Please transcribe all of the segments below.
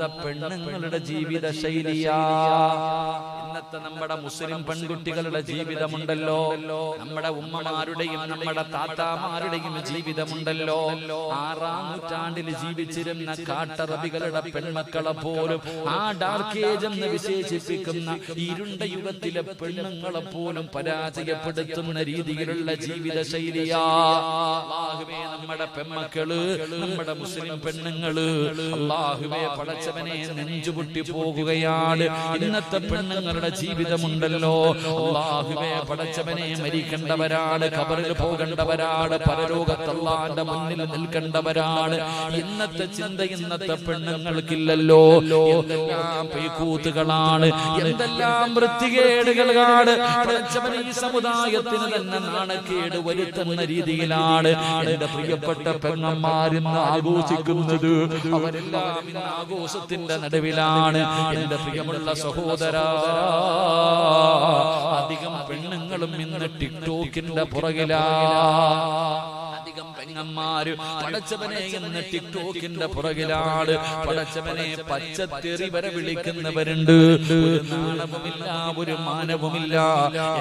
ഇന്നത്തെ പെണ്ണുങ്ങളുടെ ജീവിത ശൈലിയാ. ഇന്നത്തെ നമ്മുടെ മുസ്ലിം പെൺകുട്ടികളുടെ ജീവിതമുണ്ടല്ലോ, നമ്മുടെ ഉമ്മമാരുടെയും നമ്മുടെ താത്താമാരുടെയും ജീവിതമുണ്ടല്ലോ. 6-ാം നൂറ്റാണ്ടിൽ ജീവിച്ചിരുന്ന കാട്ടറബികളുടെ പെൺമക്കളെ പോലും, ആ ഡാർക്ക് ഏജ് എന്ന് വിശേഷിപ്പിക്കുന്ന ഇരുണ്ട യുഗത്തിലെ പെണ്ണുങ്ങളെ പോലും പരാജയപ്പെടുത്തുന്ന രീതിയിലുള്ള ജീവിത ശൈലിയാ. അല്ലാഹുവേ, നമ്മുടെ പെൺമക്കള്, നമ്മുടെ മുസ്ലിം പെണ്ണുങ്ങള്, അല്ലാഹുവേ പടച്ചവനെ നെഞ്ചുപൊട്ടി പോകുകയാണ്. ഇന്നത്തെ പെണ്ണുങ്ങളുടെ ജീവിതമുണ്ടല്ലോ, അല്ലാഹുവേ പടച്ചവനെ മരിക്കേണ്ടവരാണ്, ഖബറിൽ പോകേണ്ടവരാണ്, പരലോകത്ത് അല്ലാഹുവിന്റെ മുന്നിൽ നിൽക്കേണ്ടവരാണ്. ഇന്നത്തെ ചിന്ത ഇന്നത്തെ പെണ്ണുങ്ങൾക്കില്ലല്ലോ. എന്തെല്ലാം പേക്കൂത്തുകളാണ്, എന്തെല്ലാം വൃത്തികേടുകളാണ്. പടച്ചവനെ ഈ സമുദായത്തിന് തന്നെ നാണക്കേട് വരുത്തുന്ന രീതിയിലാണ് എന്റെ പ്രിയപ്പെട്ട പെങ്ങന്മാരിന്ന് ആഘോഷിക്കുന്നത്. അവരെല്ലാം ഇന്ന് ആഘോഷത്തിന്റെ നടുവിലാണ്. എന്റെ പ്രിയമുള്ള സഹോദര, അധികം പെണ്ണുങ്ങളും ഇന്ന് ടിക്ടോക്കിന്റെ പുറകിലാ. അധികം പെങ്ങന്മാര് പടച്ചവനെ ഇന്ന് ടിക്ടോക്കിന്റെ പുറകിലാണ്. പടച്ചവനെ പച്ചത്തെറി വരെ വിളിക്കുന്നവരുണ്ട്. ഒരു നാണവുമില്ല, ഒരു മാനവുമില്ല.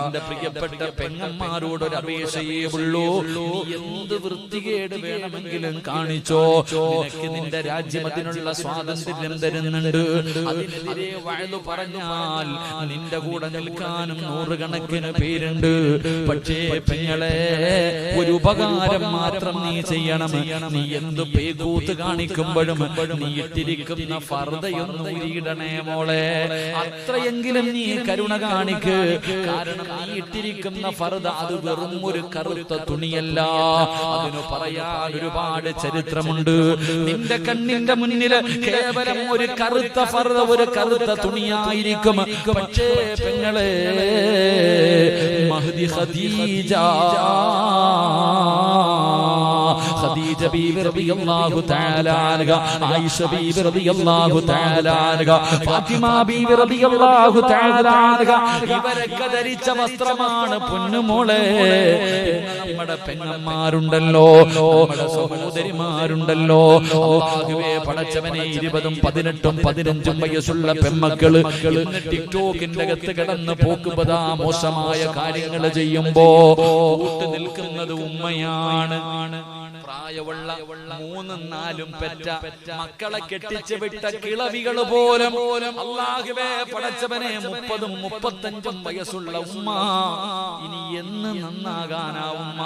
എന്റെ പ്രിയപ്പെട്ട പെങ്ങന്മാരോട് ഒരു അപേക്ഷയേ ഉള്ളൂ, നീ എന്ത് വൃത്തികേട് വേണമെങ്കിലും കാണിച്ചോ, നിനക്ക് നിന്റെ രാജ്യം അതിനുള്ള സ്വാതന്ത്ര്യം തരുന്നുണ്ട്. അതിനെതിരെ വഴു പറഞ്ഞാൽ നിന്റെ കൂടെ നിൽക്കാനും 100 കണക്കിന് പേരുണ്ട്. പക്ഷേ പെങ്ങളെ, ഒരു ഉപകാരം മാത്രം നീ ചെയ്യണം. നീ എന്ത് പേക്കൂത്ത് കാണിക്കുമ്പോഴും നീ ഇട്ടിരിക്കുന്ന ഫർദയൊന്നും ഉരിയിടണേ മോളെ. അത്രയെങ്കിലും നീ കരുണ കാണിക്ക്. കാരണം നീ ഇട്ടിരിക്കുന്ന ഫർദ അത് വെറും ഒരു കറുത്ത തുണിയല്ല, അതിന് പറയാൻ ഒരുപാട് ചരിത്രമുണ്ട്. നിന്റെ കണ്ണിന്റെ മുന്നിൽ കേവലം ഒരു കറുത്ത ഫർദ, ഒരു കറുത്ത തുണിയായിരിക്കും. പക്ഷേ പെങ്ങളെ, മഹ്ദി ഖദീജ ബീവി റളിയല്ലാഹു തആല അൻഹ, ആയിഷ ബീവി റളിയല്ലാഹു തആല അൻഹ, ഫാത്തിമ ബീവി റളിയല്ലാഹു തആല അൻഹ, ഇവരൊക്കെ ധരിച്ച വസ്ത്രമാണ് പൊന്നുമോളെ. നമ്മുടെ പെങ്ങന്മാരുണ്ടല്ലോ, നമ്മുടെ സഹോദരിമാരുണ്ടല്ലോ, അല്ലാഹുവേ പടച്ചവനെ, 20, 18, 15 വയസ്സുള്ള പെൺമക്കള് ഇന്ന് ടിക്ടോക്കിന്റെ അകത്ത് കിടന്ന് പോക്കുപതാ മോശമായ കാര്യങ്ങൾ ചെയ്യുമ്പോ കൂട്ട് നിൽക്കുന്നത് ഉമ്മയാണ്. പ്രായമുള്ള 3-4 പെറ്റ മക്കളെ കെട്ടിച്ചു വിട്ട കിളവികൾ പോലും, അല്ലാഹുവേ പടച്ചവനെ, 30, 35 വയസ്സുള്ള ഉമ്മ, ഇനി എന്ന് നന്നാകാനാ ഉമ്മ?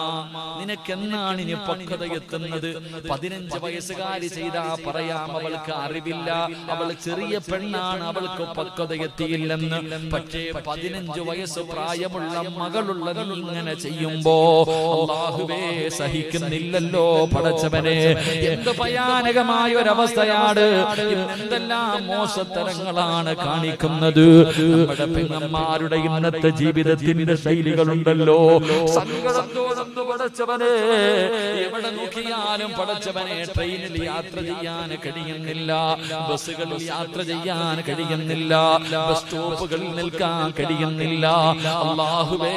നിനക്കെന്നാണ് ഇനി പക്വത എത്തുന്നത്? 15 വയസ്സുകാരി ചെയ്താ പറയാം അവൾക്ക് അറിവില്ല, അവൾ ചെറിയ പെണ്ണാണ്, അവൾക്ക് പക്വത എത്തിയില്ലെന്ന്. പക്ഷേ 15 വയസ്സ് പ്രായമുള്ള മകളുള്ള നീ ഇങ്ങനെ ചെയ്യുമ്പോ അല്ലാഹുവേ സഹിക്കുന്നില്ലല്ലോ പടച്ചവനെ. എന്ത് ഭയാനകമായ ഒരവസ്ഥയാണ്, എന്തെല്ലാം മോശത്തരങ്ങളാണ് കാണിക്കുന്നത്. നമ്മുടെ പെങ്ങന്മാരുടെ ഇന്നത്തെ ജീവിതത്തിന്റെ ശൈലികളുണ്ടല്ലോ, സങ്കടം തോന്നുന്നു പടച്ചവനെ. എവിടെ നോക്കിയാലും പടച്ചവനെ, ട്രെയിനിൽ യാത്ര ചെയ്യാൻ കഴിയുന്നില്ല, ബസ്സുകളിൽ യാത്ര ചെയ്യാൻ കഴിയുന്നില്ല, ബസ് സ്റ്റോപ്പുകളിൽ നിൽക്കാൻ കഴിയുന്നില്ല. അല്ലാഹുവേ,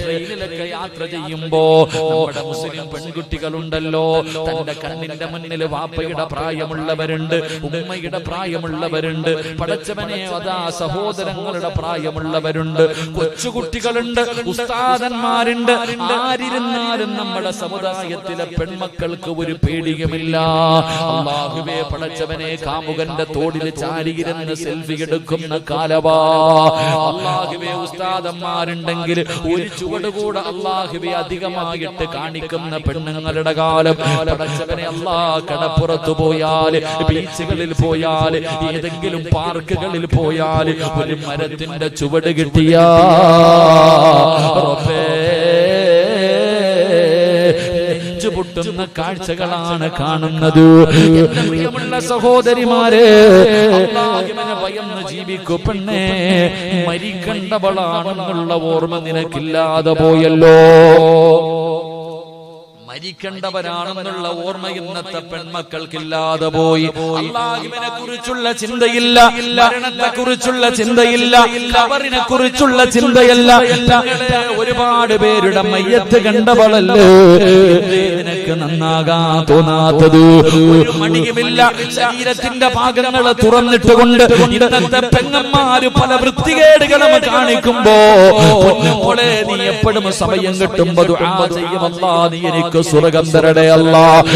ട്രെയിനിലൊക്കെ യാത്ര ചെയ്യുമ്പോ നമ്മുടെ മുസ്ലിം പെൺകുട്ടികളുണ്ടല്ലോ, തന്റെ കണ്ണിന്റെ മുന്നിൽ വാപ്പയുടെ പ്രായമുള്ളവരുണ്ട്, ഉമ്മയുടെ പ്രായമുള്ളവരുണ്ട്, പടച്ചവനെ അതാ സഹോദരങ്ങളുടെ പ്രായമുള്ളവരുണ്ട്, കൊച്ചുകുട്ടികളുണ്ട്, ഉസ്താദന്മാരുണ്ട്. ആരിരുന്നാലും നമ്മുടെ സമുദായത്തിലെ പെൺമക്കൾക്ക് ഒരു പേടിയുമില്ല. അല്ലാഹുവേ പടച്ചവനെ, കാമുകന്റെ തോടിൽ ചാരിയിരുന്ന് സെൽഫി എടുക്കുന്ന കാലവാ. അല്ലാഹുവേ, ഉസ്താദന്മാരുണ്ടെങ്കിൽ ഒരു ചുവട് കൂടെ അല്ലാഹുവേ അധികമായിട്ട് കാണിക്കുന്ന പെണ്ണുങ്ങളുടെ കാലം. പടച്ചവനെ, അല്ലാഹ് കടപ്പുറത്ത് പോയാൽ, ബീച്ചുകളിൽ പോയാൽ, ഏതെങ്കിലും പാർക്കുകളിൽ പോയാൽ ഒരു മരത്തിന്റെ ചുവട് കിട്ടിയാ പൊട്ടുന്ന കാഴ്ചകളാണ് കാണുന്നത്. പ്രിയമുള്ള സഹോദരിമാരെ, അല്ലാഹുവിനെ ഭയന്ന് ജീവിക്കൂ പെണ്ണേ. മരിക്കണ്ടവളാണെന്നുള്ള ഓർമ്മ നിനക്കില്ലാതെ പോയല്ലോ. മരിക്കേണ്ടവരാണെന്നുള്ള ഓർമ്മ ഇന്നത്തെ പെൺമക്കൾക്കില്ലാതെ പോയി. അല്ലാഹുവിനെ കുറിച്ചുള്ള ചിന്തയില്ല, മരണത്തെ കുറിച്ചുള്ള ചിന്തയില്ല, ഖബറിനെ കുറിച്ചുള്ള ചിന്തയല്ല. ഒരുപാട് പേരുടെ മയ്യത്ത് കണ്ടവളല്ലേ നിനക്ക് നന്നാകാൻ തോന്നാത്തത്? ഒരു മടിയുമില്ല, ശരീരത്തിന്റെ ഭാഗങ്ങളെ തുറന്നിട്ടുകൊണ്ട് ഇന്നത്തെ പെങ്ങന്മാര് പല വൃത്തികേടുകളും കാണിക്കുമ്പോ പൊന്നുമോളെ നീ എപ്പോഴും സമയം കിട്ടുമ്പോ ദുആ ചെയ്യും, അല്ലാഹ് നീ എനിക്ക് സ്വർഗ്ഗം തരണേ അല്ലാഹ്,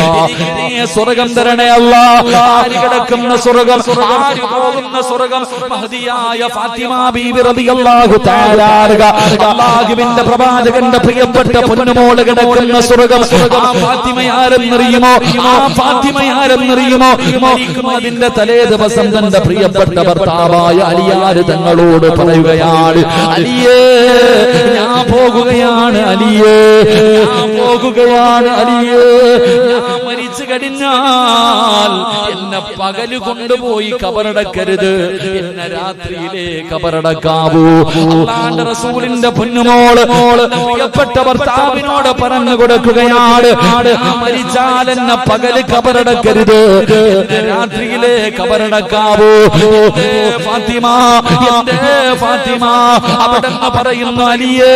നീ സ്വർഗ്ഗം തരണേ അല്ലാഹ്. ആര് കിടക്കുന്ന സ്വർഗ്ഗം, ആര് പോകുന്ന സ്വർഗ്ഗം? മഹദിയായ ഫാത്തിമ ബീവി റളിയല്ലാഹു തആല അല്ലാഹുവിന്റെ പ്രവാചകന്റെ പ്രിയപ്പെട്ട പൊന്നുമോള് കിടക്കുന്ന സ്വർഗ്ഗം. ആ ഫാത്തിമ ആരെന്നറിയുമോ? ആ ഫാത്തിമ ആരെന്നറിയുമോ? മരിക്കുന്നതിന്റെ തലേ ദിവസം തന്റെ പ്രിയപ്പെട്ട ഭർത്താവായ അലിയാര് തങ്ങളോട് പറയുകയാണ്, അലിയേ ഞാൻ പോകുകയാണ്, അലിയേ ഞാൻ പോകുകയാണ്, അലിയേ ഞാൻ മരിച്ചു കഴിഞ്ഞാൽ എന്നെ പകല് കൊണ്ടുപോയി കബറടക്കരുത്, എന്നെ രാത്രിയിലെ കബറടക്കാവൂ. അല്ലാഹുവിന്റെ റസൂലിന്റെ പൊന്നുമോള് പ്രിയപ്പെട്ട ഭർത്താവിനോട് പറഞ്ഞു കൊടുക്കുകയാണ്, മരിച്ചാൽ എന്നെ പകല് കബറടക്കരുത്, എന്നെ രാത്രിയിലെ കബറടക്കാവൂ. ഫാത്തിമ, എന്റെ ഫാത്തിമ അവിടെന്ന് പറയുന്നു, അലിയേ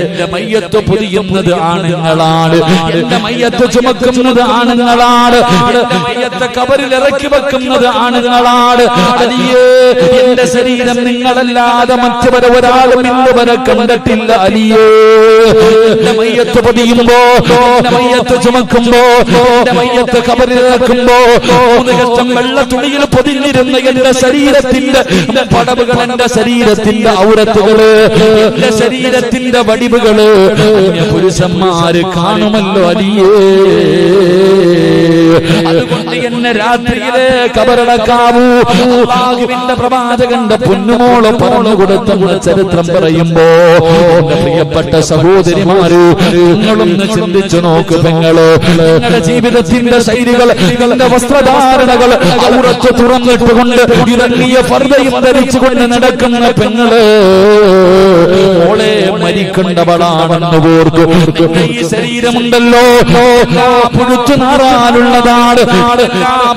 എന്റെ മയ്യത്ത് പൊതിയുന്നത് ആണുങ്ങളാണ്, എന്റെ മയ്യത്ത് ചുമക്കുന്നത് ആണുങ്ങളാണ്, എന്റെ മയ്യത്തെ കബറിൽ ഇറക്കി വെക്കുന്നത് ആണുങ്ങളാണ്. അലിയേ എന്റെ ശരീരം നിങ്ങളല്ലാതെ മറ്റവരെ ഒരാളും ഇന്നുവരെ കണ്ടിട്ടില്ല. അലിയേ എന്റെ മയ്യത്ത് പൊതിയുമ്പോ, എന്റെ മയ്യത്ത് ചുമക്കുമ്പോ, എന്റെ മയ്യത്ത് കബറിൽ ഇറക്കുമ്പോ 3 കഷ്ടം വെള്ള തുണിയിൽ പൊതിഞ്ഞിരുന്ന എന്റെ ശരീരത്തിന്റെ പടവുകൾ, എന്റെ ശരീരത്തിന്റെ ഔറത്തുകള്, എന്റെ ശരീരത്തിന്റെ വടിവുകള് പുരുഷന്മാര് കാണുമല്ലോ. അലിയേ അതുകൊണ്ട് എന്നെ രാത്രിയിലെ കബറടക്കാവൂ. അല്ലാഹുവിന്റെ പ്രവാചകന്റെ പൊന്നുമോള് പറഞ്ഞു കൊടുത്തെന്ന ചരിത്രം പറയുമ്പോ എന്റെ പ്രിയപ്പെട്ട സഹോദരിമാര്, നിങ്ങളൊന്ന് ചിന്തിച്ചു നോക്ക് പെങ്ങള്. നിങ്ങളുടെ ജീവിതത്തിന്റെ ശൈലികൾ, നിങ്ങളുടെ വസ്ത്രധാരണകൾ ഔറത്ത് തുറന്നിട്ടുകൊണ്ട് ഇറങ്ങിയ ഫർദയും ധരിച്ചുകൊണ്ട് നടക്കുന്ന പെങ്ങള്, മോളെ മരിക്കേണ്ടവളാണെന്ന് ഓർക്കു. ഈ ശരീരമുണ്ടല്ലോ പുഴുത്തു നാറാനുള്ളതാണ്,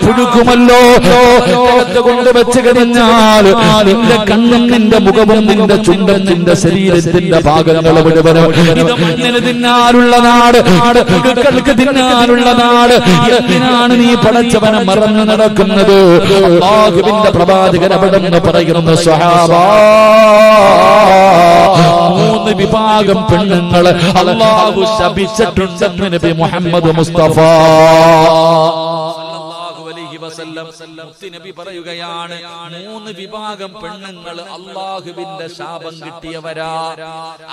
പുഴുക്കുമല്ലോ കൊണ്ട് വെച്ച് കഴിഞ്ഞാൽ നിന്റെ കണ്ണും നിന്റെ മുഖവും നിന്റെ ചുണ്ടും നിന്റെ ശരീരത്തിന്റെ ഭാഗങ്ങൾ മുഴുവനും ഇത് മണ്ണിന് തിന്നാനുള്ള നാട്, പുഴുക്കൾക്ക് തിന്നാനുള്ള നാട്. എന്തിനാണ് നീ പടച്ചവനെ മറന്നു നടക്കുന്നത്? അല്ലാഹുവിന്റെ പ്രവാചകൻ അവിടെ നിന്ന് പറയുന്നു, സ്വഹാബാ 3 വിഭാഗം പെണ്ണുങ്ങൾ അല്ലാഹു ശപിച്ചിട്ടുണ്ടെന്ന് നബി മുഹമ്മദ് മുസ്തഫ നബി പറയുകയാണ്, 3 വിഭാഗം പെണ്ണുങ്ങൾ അല്ലാഹുവിന്റെ ശാപം കിട്ടിയവരാ.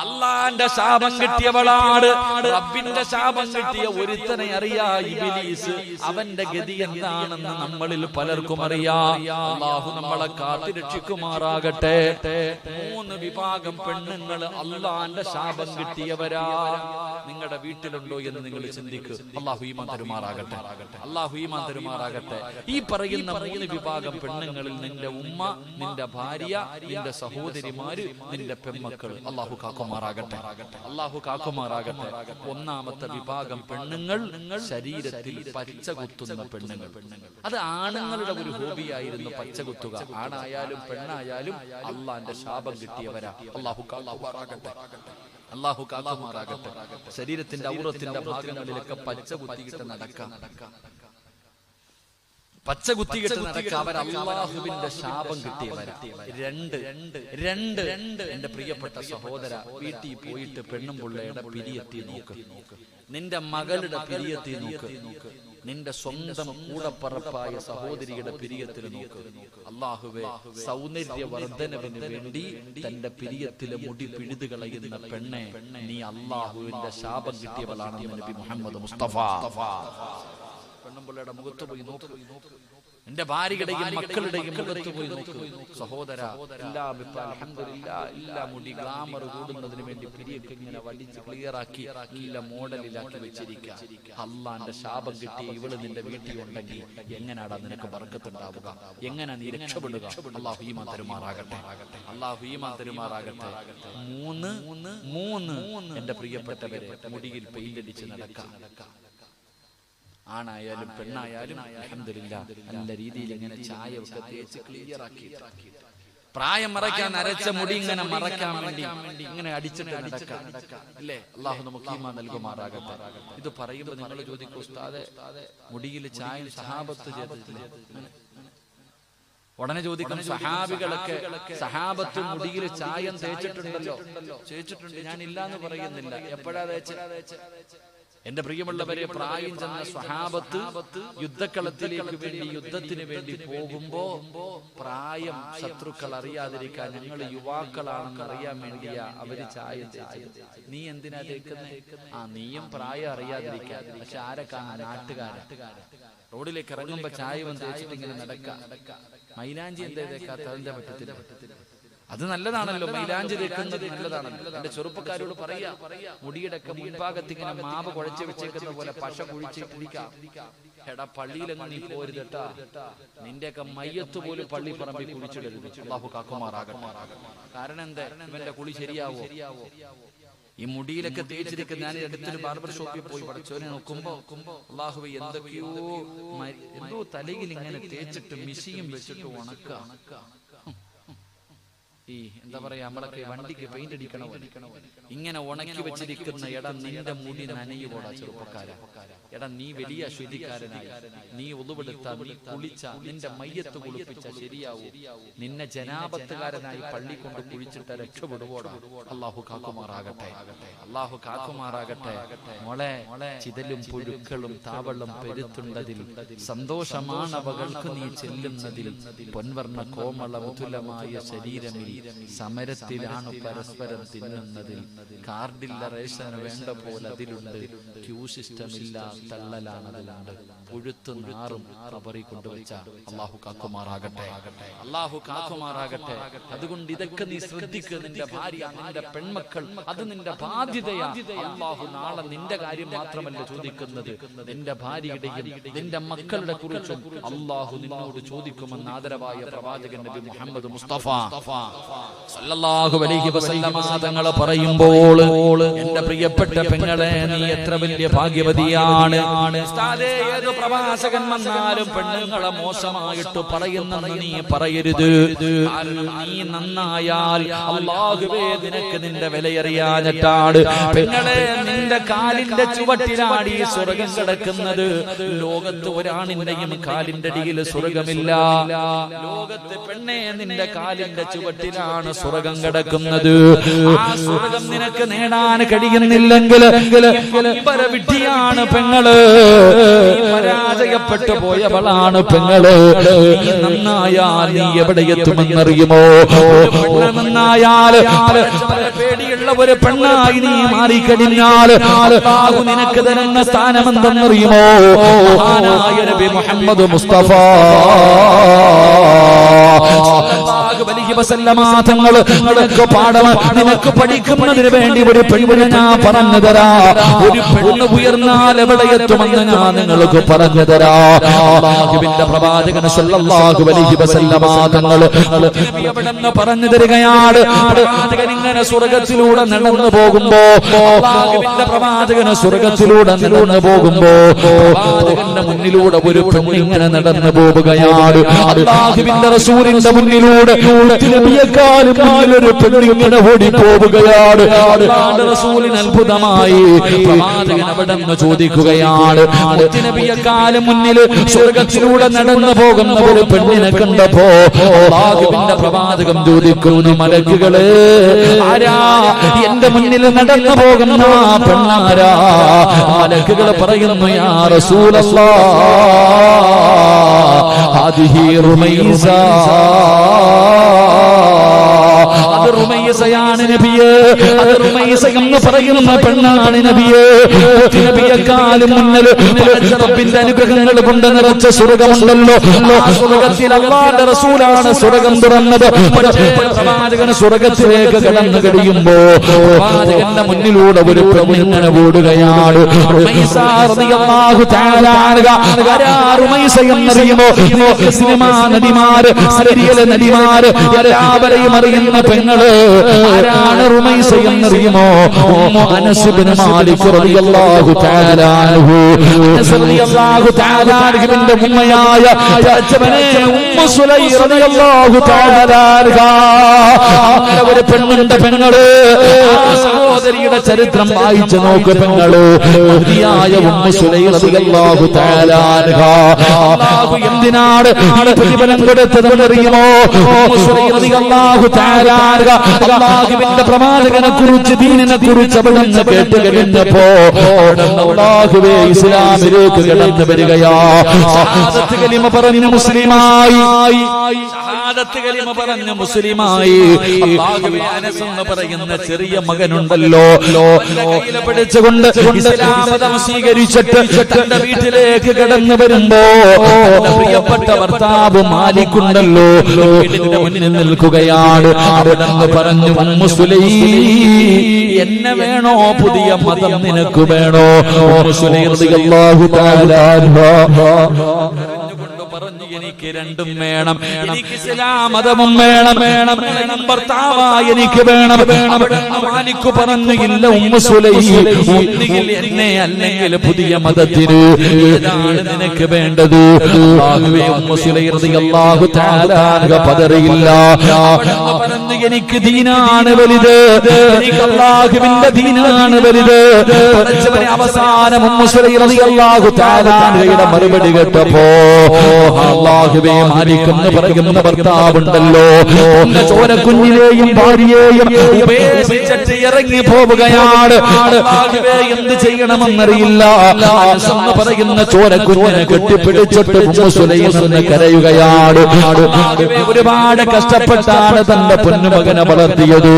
അല്ലാഹുവിന്റെ ശാപം കിട്ടിയവളാണ്. റബ്ബിന്റെ ശാപം കിട്ടിയ ഒരുത്തനെ അറിയാ, ഇബ്ലീസ്. അവന്റെ ഗതി എന്താണെന്ന് നമ്മളിൽ പലർക്കും അറിയാം. അല്ലാഹു നമ്മളെ കാത്തുരക്ഷിക്കുമാറാകട്ടെ. 3 വിഭാഗം പെണ്ണുങ്ങൾ അല്ലാഹുവിന്റെ ശാപം കിട്ടിയവരാ. നിങ്ങളുടെ വീട്ടിലുണ്ടോ എന്ന് നിങ്ങൾ ചിന്തിക്കുക. അല്ലാഹു ഈമാൻ തരുമാറാകട്ടെ, അല്ലാഹു ഈമാൻ തരുമാറാകട്ടെ. ഈ പറയുന്ന 3 വിഭാഗം പെണ്ണുങ്ങളിൽ നിന്റെ ഉമ്മ, നിന്റെ ഭാര്യ, നിന്റെ സഹോദരിമാര്, നിന്റെ പെൺമക്കൾ. അല്ലാഹു കാക്കുമാറാകട്ടെ, അല്ലാഹു കാക്കുമാറാകട്ടെ. 1ാമത്തെ വിഭാഗം പെണ്ണുങ്ങൾ ശരീരത്തിൽ പച്ച കുത്തുന്ന പെണ്ണുങ്ങൾ. അത് ആണുങ്ങളുടെ ഒരു ഹോബിയായിരുന്നു, പച്ച കുത്തുക. ആണായാലും പെണ്ണായാലും അല്ലാഹുവിന്റെ ശാപം കിട്ടിയവരാ. അല്ലാഹു കാക്കുമാറാകട്ടെ, അല്ലാഹു കാക്കുമാറാകട്ടെ. ശരീരത്തിന്റെ ഔറത്തിന്റെ ഭാഗങ്ങളിലൊക്കെ പച്ച കുത്തിയിട്ട് നടക്കാം, പച്ച കുത്തിയിട്ട് നടക്കുക. അവർ അല്ലാഹുവിന്റെ ശാപം കിട്ടിയവരാ. 2 എന്റെ പ്രിയപ്പെട്ട സഹോദര, വീട്ടിൽ പോയിട്ട് പെണ്ണും പിള്ളയുടെ പിരിയെത്തി നോക്ക്, നിന്റെ മകളുടെ പിരിയെത്തി നോക്ക്, നിന്റെ സ്വന്തം കൂടപ്പറപ്പായ സഹോദരിയുടെ പിരിയത്തിൽ നോക്ക്. അല്ലാഹുവേ, സൗന്ദര്യവർദ്ധനവിന് വേണ്ടി തന്റെ പിരിയത്തിലെ മുടി പിഴുതു കളയുന്ന പെണ്ണെ, നീ അല്ലാഹുവിന്റെ ശാപം കിട്ടിയവളാണെന്ന് നബി മുഹമ്മദ് മുസ്തഫ പെണ്ണുമ്പിള്ളയുടെ മുഖത്ത് പോയി നോക്ക്, എന്റെ ഭാര്യയുടെയും മക്കളുടെയും മുഖത്ത് പോയി നോക്ക്. സഹോദര, എല്ലാം ഇപ്പൊ അൽഹംദുലില്ലാഹ് എല്ലാ മുടി ഗ്ലാമർ കൂടുന്നതിന് വേണ്ടി പിരിയൊക്കെ ഇങ്ങനെ വടിച്ച് ക്ലിയർ ആക്കി നല്ല മോഡലിലാക്കി വെച്ചിരിക്കുക. അള്ളാന്റെ ശാപം കിട്ടി ഇവള് നിന്റെ വീട്ടിൽ ഉണ്ടെങ്കിൽ എങ്ങനെയാടാ നിനക്ക് ബർക്കത്തുണ്ടാവുക? എങ്ങനെ നീ രക്ഷപ്പെടുക? അല്ലാഹു ഈമാൻ തരുമാറാകട്ടെ, അല്ലാഹു ഈമാൻ തരുമാറാകട്ടെ. മൂന്ന് എന്റെ പ്രിയപ്പെട്ടവരെ, മുടിയിൽ പെയിന്റ് അടിച്ച് നടക്കാം. ആണായാലും പെണ്ണായാലും അൽഹംദുലില്ലാഹ് നല്ല രീതിയിൽ ഇങ്ങനെ ചായ ഒക്കെ തേച്ച് ക്ലിയർ ആക്കി, പ്രായം മറയ്ക്കാൻ നരച്ച മുടി ഇങ്ങനെ മറയ്ക്കാൻ വേണ്ടി ഇങ്ങനെ അടിച്ചിട്ട് നടക്കാം അല്ലേ? അല്ലാഹു നമുക്ക് ഈമാൻ നൽകുമാറാകട്ടെ. ഇത് പറയുമ്പോൾ നിങ്ങൾ ചോദിക്കും, ഉസ്താദേ മുടിയിൽ ചായ സഹാബത്ത് ചെയ്തിട്ടില്ലേ? ഉടനെ ചോദിക്കണം, സഹാബികളൊക്കെ സഹാബത്ത് മുടിയിൽ ചായം തേച്ചിട്ടുണ്ടല്ലോ? തേച്ചിട്ടുണ്ട്, ഞാൻ ഇല്ലാന്ന് പറയുന്നില്ല. എപ്പോഴാ തേച്ചത്? എന്റെ പ്രിയമുള്ളവരെ, പ്രായം ചെന്ന സ്വഹാബത്ത് യുദ്ധക്കളത്തിലേക്ക് വേണ്ടി യുദ്ധത്തിന് വേണ്ടി പോകുമ്പോ പ്രായം ശത്രുക്കൾ അറിയാതിരിക്കാൻ ഞങ്ങൾ യുവാക്കളാണെന്ന് അറിയാൻ വേണ്ടിയാ അവര് ചായം തേച്ചത്. നീ എന്തിനാ തേക്കുന്നത്? നീയും പ്രായം അറിയാതിരിക്കാൻ. പക്ഷെ ആരൊക്കെ? നാട്ടുകാരൻ. റോഡിലേക്ക് ഇറങ്ങുമ്പോ ചായവും തേച്ചിട്ട് ഇങ്ങനെ നടക്കാം. മൈലാഞ്ചി എന്തേ തേക്കാത്ത? അതിന്റെ പറ്റത്തില്ല. അത് നല്ലതാണല്ലോ, മൈലാഞ്ചി തേക്കുന്നത് നല്ലതാണല്ലോ. എന്റെ ചെറുപ്പക്കാരോട് പറയാ, മുടിയുടെ ഒക്കെ മുൻഭാഗത്ത് ഇങ്ങനെ മാവ് കുഴച്ച് വെച്ചേക്കുന്ന പോലെ പശ കുഴിച്ചിട്ടിരിക്കാം. എടാ, പള്ളിയിലൊന്നും നീ പോരുതട്ടാ. നിന്റെയൊക്കെ മയ്യത്ത് പോലും പള്ളി പറമ്പിൽ കുഴിച്ചിടരുത്. അല്ലാഹു കാക്കുമാറാകട്ടെ. കാരണം എന്താ? ഇവന്റെ കുളി ശരിയാവോ? ഈ മുടിയിലൊക്കെ തേച്ചിരിക്കുന്ന, ഞാൻ അടുത്തൊരു ബാർബർ ഷോപ്പിൽ പോയി പഠിച്ചവനെ നോക്കുമ്പോ അല്ലാഹുവേ എന്തോ തലയിൽ ഇങ്ങനെ തേച്ചിട്ട് മിശിയും വെച്ചിട്ട് ഉണക്ക. ഈ എന്താ പറയാ, നമ്മളൊക്കെ വണ്ടിക്ക് പെയിന്റ് അടിക്കണോ ഇങ്ങനെ ഉണക്കി വെച്ചിരിക്കുന്ന. എടാ, നിന്റെ മുടി നനയുപോടാ ചെറുപ്പക്കാരാ. എടാ, നീ വലിയ ശുദ്ധിക്കാരനായി, നീ ഒതുവെടുത്ത, നീ കുളിച്ച, നിന്റെ മയ്യത്ത് കുളിപ്പിച്ച ശരിയാവൂ? നിന്നെ ജനാപത്തുകാരനായി പള്ളി കൊണ്ട് കുഴിച്ചിട്ട് രക്ഷപ്പെടുവോടാ? അല്ലാഹു കാക്കുമാറാകട്ടെ, അല്ലാഹു കാക്കുമാറാകട്ടെ. മോളെ, ചിതലും പുഴുക്കളും താവളം പെരുത്തുണ്ടതിൽ സന്തോഷമാണ് അവകൾക്ക് നീ ചെല്ലുന്നതിൽ. പൊൻവർണ്ണ കോമള മൃദുലമായ ശരീരമിൽ സമരത്തിലാണ് പരസ്പരം തിന്നുന്നതിൽ. കാർഡില്ല റേഷൻ വേണ്ട പോലെ അതിലുണ്ട്, ക്യൂ സിസ്റ്റമില്ല തള്ളലാണതിലുണ്ട്. പുഴുത്തു നാറും റബറി കൊണ്ടുവച്ച. അല്ലാഹു കാക്കുമാറാകട്ടെ, അല്ലാഹു കാക്കുമാറാകട്ടെ. അതുകൊണ്ട് ഇതൊക്കെ നീ ശ്രദ്ധിക്കുക. നിന്റെ ഭാര്യ, നിന്റെ പെൺമക്കൾ, അത് നിന്റെ ബാധ്യതയാ. അല്ലാഹു നാളെ നിന്റെ കാര്യം മാത്രമല്ല ചോദിക്കുന്നത്, നിന്റെ ഭാര്യയുടെയും നിന്റെ മക്കളുടെ കുറിച്ചും അല്ലാഹു നിന്നോട് ചോദിക്കുമെന്ന് ആദരവായ പ്രവാചകൻ നബി മുഹമ്മദ് മുസ്തഫ സല്ലല്ലാഹു അലൈഹി വസല്ലമ തങ്ങൾ പറയുമ്പോൾ, എന്റെ പ്രിയപ്പെട്ട പെങ്ങളെ, നീ എത്ര വലിയ ഭാഗ്യവതിയാണ്. ഉസ്താദേ, ഏത് പ്രവാചകൻ വന്നാലും പെണ്ണുങ്ങളെ മോശമായിട്ട് പറയുന്നെന്ന് നീ പറയരുത്. നീ നന്നായാൽ അല്ലാഹുവേ നിനക്ക് നിന്റെ വിലയറിയാഞ്ഞിട്ടാണ്. പെങ്ങളെ, നിന്റെ കാലിന്റെ ചുവട്ടിലാണ് ഈ സ്വർഗം കിടക്കുന്നത്. ലോകത്ത് ഒരാണിന്റെയും കാലിന്റെ അടിയിൽ സ്വർഗമില്ല. ലോകത്ത് പെണ്ണെ, നിന്റെ കാലിന്റെ ചുവട്ടിലാണ് സ്വർഗം കിടക്കുന്നത്. ആ സ്വർഗം നിനക്ക് നേടാൻ കഴിയുന്നില്ലെങ്കിൽ വിഡ്ഢിയാണ് പെങ്ങള്, പരാജയപ്പെട്ടു പോയവളാണ് പെങ്ങള്. നീ നന്നായാൽ നീ എവിടെ എത്തുമെന്നറിയുമോ? നന്നായാൽ പേടിയുള്ള ഒരു പെണ്ണായി നീ മാറിക്കഴിഞ്ഞാൽ നിനക്ക് തരുന്ന സ്ഥാനം എന്തെന്നറിയുമോ? മഹാനായ നബി മുഹമ്മദ് മുസ്തഫ നിനക്ക് പാഠം, നിനക്ക് പഠിക്കുന്നതിന് വേണ്ടി ഒരു പെണ്ണിനെ ഞാൻ പറഞ്ഞു തരാ. ഒരു പെണ്ണ് ഉയർന്നാൽ എവിടെ എത്തുമെന്ന് ഞാൻ നിങ്ങൾക്ക് പറഞ്ഞു തരാ. അല്ലാഹുവിന്റെ പ്രവാചകൻ സല്ലല്ലാഹു അലൈഹി വസല്ലമ തങ്ങൾ എവിടെന്ന് പറഞ്ഞു തരികയാണ്. പ്രവാചകൻ ഇങ്ങനെ സ്വർഗത്തിലൂടെ നടന്നു പോകുമ്പോ, അല്ലാഹുവിന്റെ പ്രവാചകൻ സ്വർഗത്തിലൂടെ നടന്നു പോകുമ്പോ പ്രവാചകന്റെ മുന്നിലൂടെ ഒരു പെണ്ണ് ഇങ്ങനെ നടന്നു പോവുകയാണ്. അല്ലാഹുവിന്റെ റസൂലിന്റെ മുന്നിലൂടെ നബിയെക്കാളും ഒരു പെണ്ണിങ്ങനെ ഓടി പോവുകയാണ്. റസൂലിന് അത്ഭുതമായി. പ്രവാചകൻ അവിടെ നിന്ന് ചോദിക്കുകയാണ്, നബിയെക്കാളും മുന്നിൽ സ്വർഗത്തിലൂടെ നടന്നു പോകുന്ന ഒരു പെണ്ണിനെ കണ്ടപ്പോ അല്ലാഹുവിന്റെ പ്രവാചകൻ ചോദിക്കുന്നു, മലക്കുകളെ, ആരാ എന്റെ മുന്നിൽ നടന്നു പോകുന്ന പെണ്ണാരാ? മലക്കുകൾ പറയുന്നു, യാ റസൂലല്ലാഹ്, ഹാദിഹി റുമൈസ. അത് റുമൈസയാണ് നബിയേ. അത് റുമൈസ എന്ന് പറയുന്ന പെണ്ണാണ് നബിയെ. നബിയെക്കാളും മുന്നിൽ റബ്ബിന്റെ അനുഗ്രഹങ്ങൾ കൊണ്ട് നിറച്ച സ്വർഗമുണ്ടല്ലോ. ആ സ്വർഗത്തിൽ അല്ലാഹുവിന്റെ റസൂലാണ് സ്വർഗം തുറന്നത്. പ്രവാചകൻ സ്വർഗത്തിലേക്ക് കടന്നു കഴിയുമ്പോ പ്രവാചകന്റെ മുന്നിലൂടെ ഒരു പെണ്ണിങ്ങനെ ഓടുകയാണ്. റുമൈസ റളിയല്ലാഹു തആല അൻഹ. റുമൈസ എന്നറിയുമോ? സിനിമാ നടിമാര്, സീരിയൽ നടിമാര് എല്ലാവരെയും അറിയുന്ന പെങ്ങള് ആരാണ് റുമൈസ എന്നറിയുമോ? ഉമ്മു അനസ് ഇബ്നു മാലിക് റളിയല്ലാഹു തആല അൻഹു. അനസ് റളിയല്ലാഹു തആല അൻഹുവിന്റെ ഉമ്മയായ ഉമ്മു സുലൈ റളിയല്ലാഹു തആല അൻഹ. അങ്ങനെ ഒരു പെണ്ണിന്റെ പെങ്ങള്. ആ സഹോദരിയുടെ ചരിത്രം വായിച്ചു നോക്ക് പെങ്ങള്. മഹദിയായ ഉമ്മു സുലൈ റളിയല്ലാഹു തആല അൻഹ. അല്ലാഹു എന്തിനാണ് പ്രതിഫലം കൊടുത്തതെന്നറിയുമോ? ഉമ്മു സുലൈ റളിയല്ലാഹു തആല അൻഹ അല്ലാഹുവിന്റെ പ്രവാചകനെ കുറിച്ച്, ദീനിനെ കുറിച്ച് അവിടുന്ന് കേട്ട് കഴിഞ്ഞപ്പോ അല്ലാഹുവേ ഇസ്ലാമിലേക്ക് കടന്നു വരികയാ. ഷഹാദത്ത് കലിമ പറഞ്ഞ മുസ്ലിമായി. ഷഹാദത്ത് കലിമ പറഞ്ഞ മുസ്ലിമായി. അല്ലാഹുവേ അനസ് എന്ന് പറയുന്ന ചെറിയ മകനുണ്ടല്ലോ, കയ്യിലെ പിടിച്ചുകൊണ്ട് ഇസ്ലാം മതം സ്വീകരിച്ചിട്ട് തന്റെ വീട്ടിലേക്ക് കടന്നു വരുമ്പോ പ്രിയപ്പെട്ട ഭർത്താവ് മാലിക്കുണ്ടല്ലോ വീടിന്റെ മുന്നിൽ നിൽക്കുകയാണ്. അവിടെന്ന് പറഞ്ഞു, ഉമ്മു സുലൈ എന്നെ വേണോ, പുതിയ മതം നിനക്ക് വേണോ? ഉമ്മു സുലൈ റളിയല്ലാഹു തആല അൻഹ പറഞ്ഞു, എനിക്ക് രണ്ടും വേണം. എനിക്ക് ഇസ്ലാം മതവും വേണം, ഭർത്താവായി എനിക്ക് വേണം. മാലിക് പറഞ്ഞു, ഇല്ല ഉമ്മു സുലൈ, ഒന്നുകിൽ എന്നെ അല്ലെങ്കിൽ പുതിയ മതത്തിന്. ഏതാണ് നിനക്ക് വേണ്ടത്? അല്ലാഹുവേ, ഉമ്മു സുലൈ റളിയല്ലാഹു തആല അൻഹ പതറിയില്ല. പറഞ്ഞു, എനിക്ക് ദീനാണ് വലുത്, എനിക്ക് അല്ലാഹുവിന്റെ ദീനാണ് വലുത്. അവസാനം ഉമ്മു സുലൈ റളിയല്ലാഹു തആല അൻഹയുടെ മറുപടി കേട്ടപ്പോ അല്ലാഹുവേ, മാലിക് എന്ന് പറയുന്ന ഭർത്താവുണ്ടല്ലോ ചോരക്കുഞ്ഞിനെയും ഭാര്യയെയും ഉപേക്ഷിച്ചിട്ട് ഇറങ്ങി പോവുകയാണ്. അല്ലാഹുവേ, എന്ത് ചെയ്യണമെന്നറിയില്ല. അനസ് എന്ന് പറയുന്ന ചോരക്കുഞ്ഞിനെ കെട്ടിപ്പിടിച്ചിട്ട് ഉമ്മു സുലൈം എന്ന് കരയുകയാണ്. അല്ലാഹുവേ, ഒരുപാട് കഷ്ടപ്പെട്ടാണ് തന്റെ പൊന്നുമകനെ വളർത്തിയത്,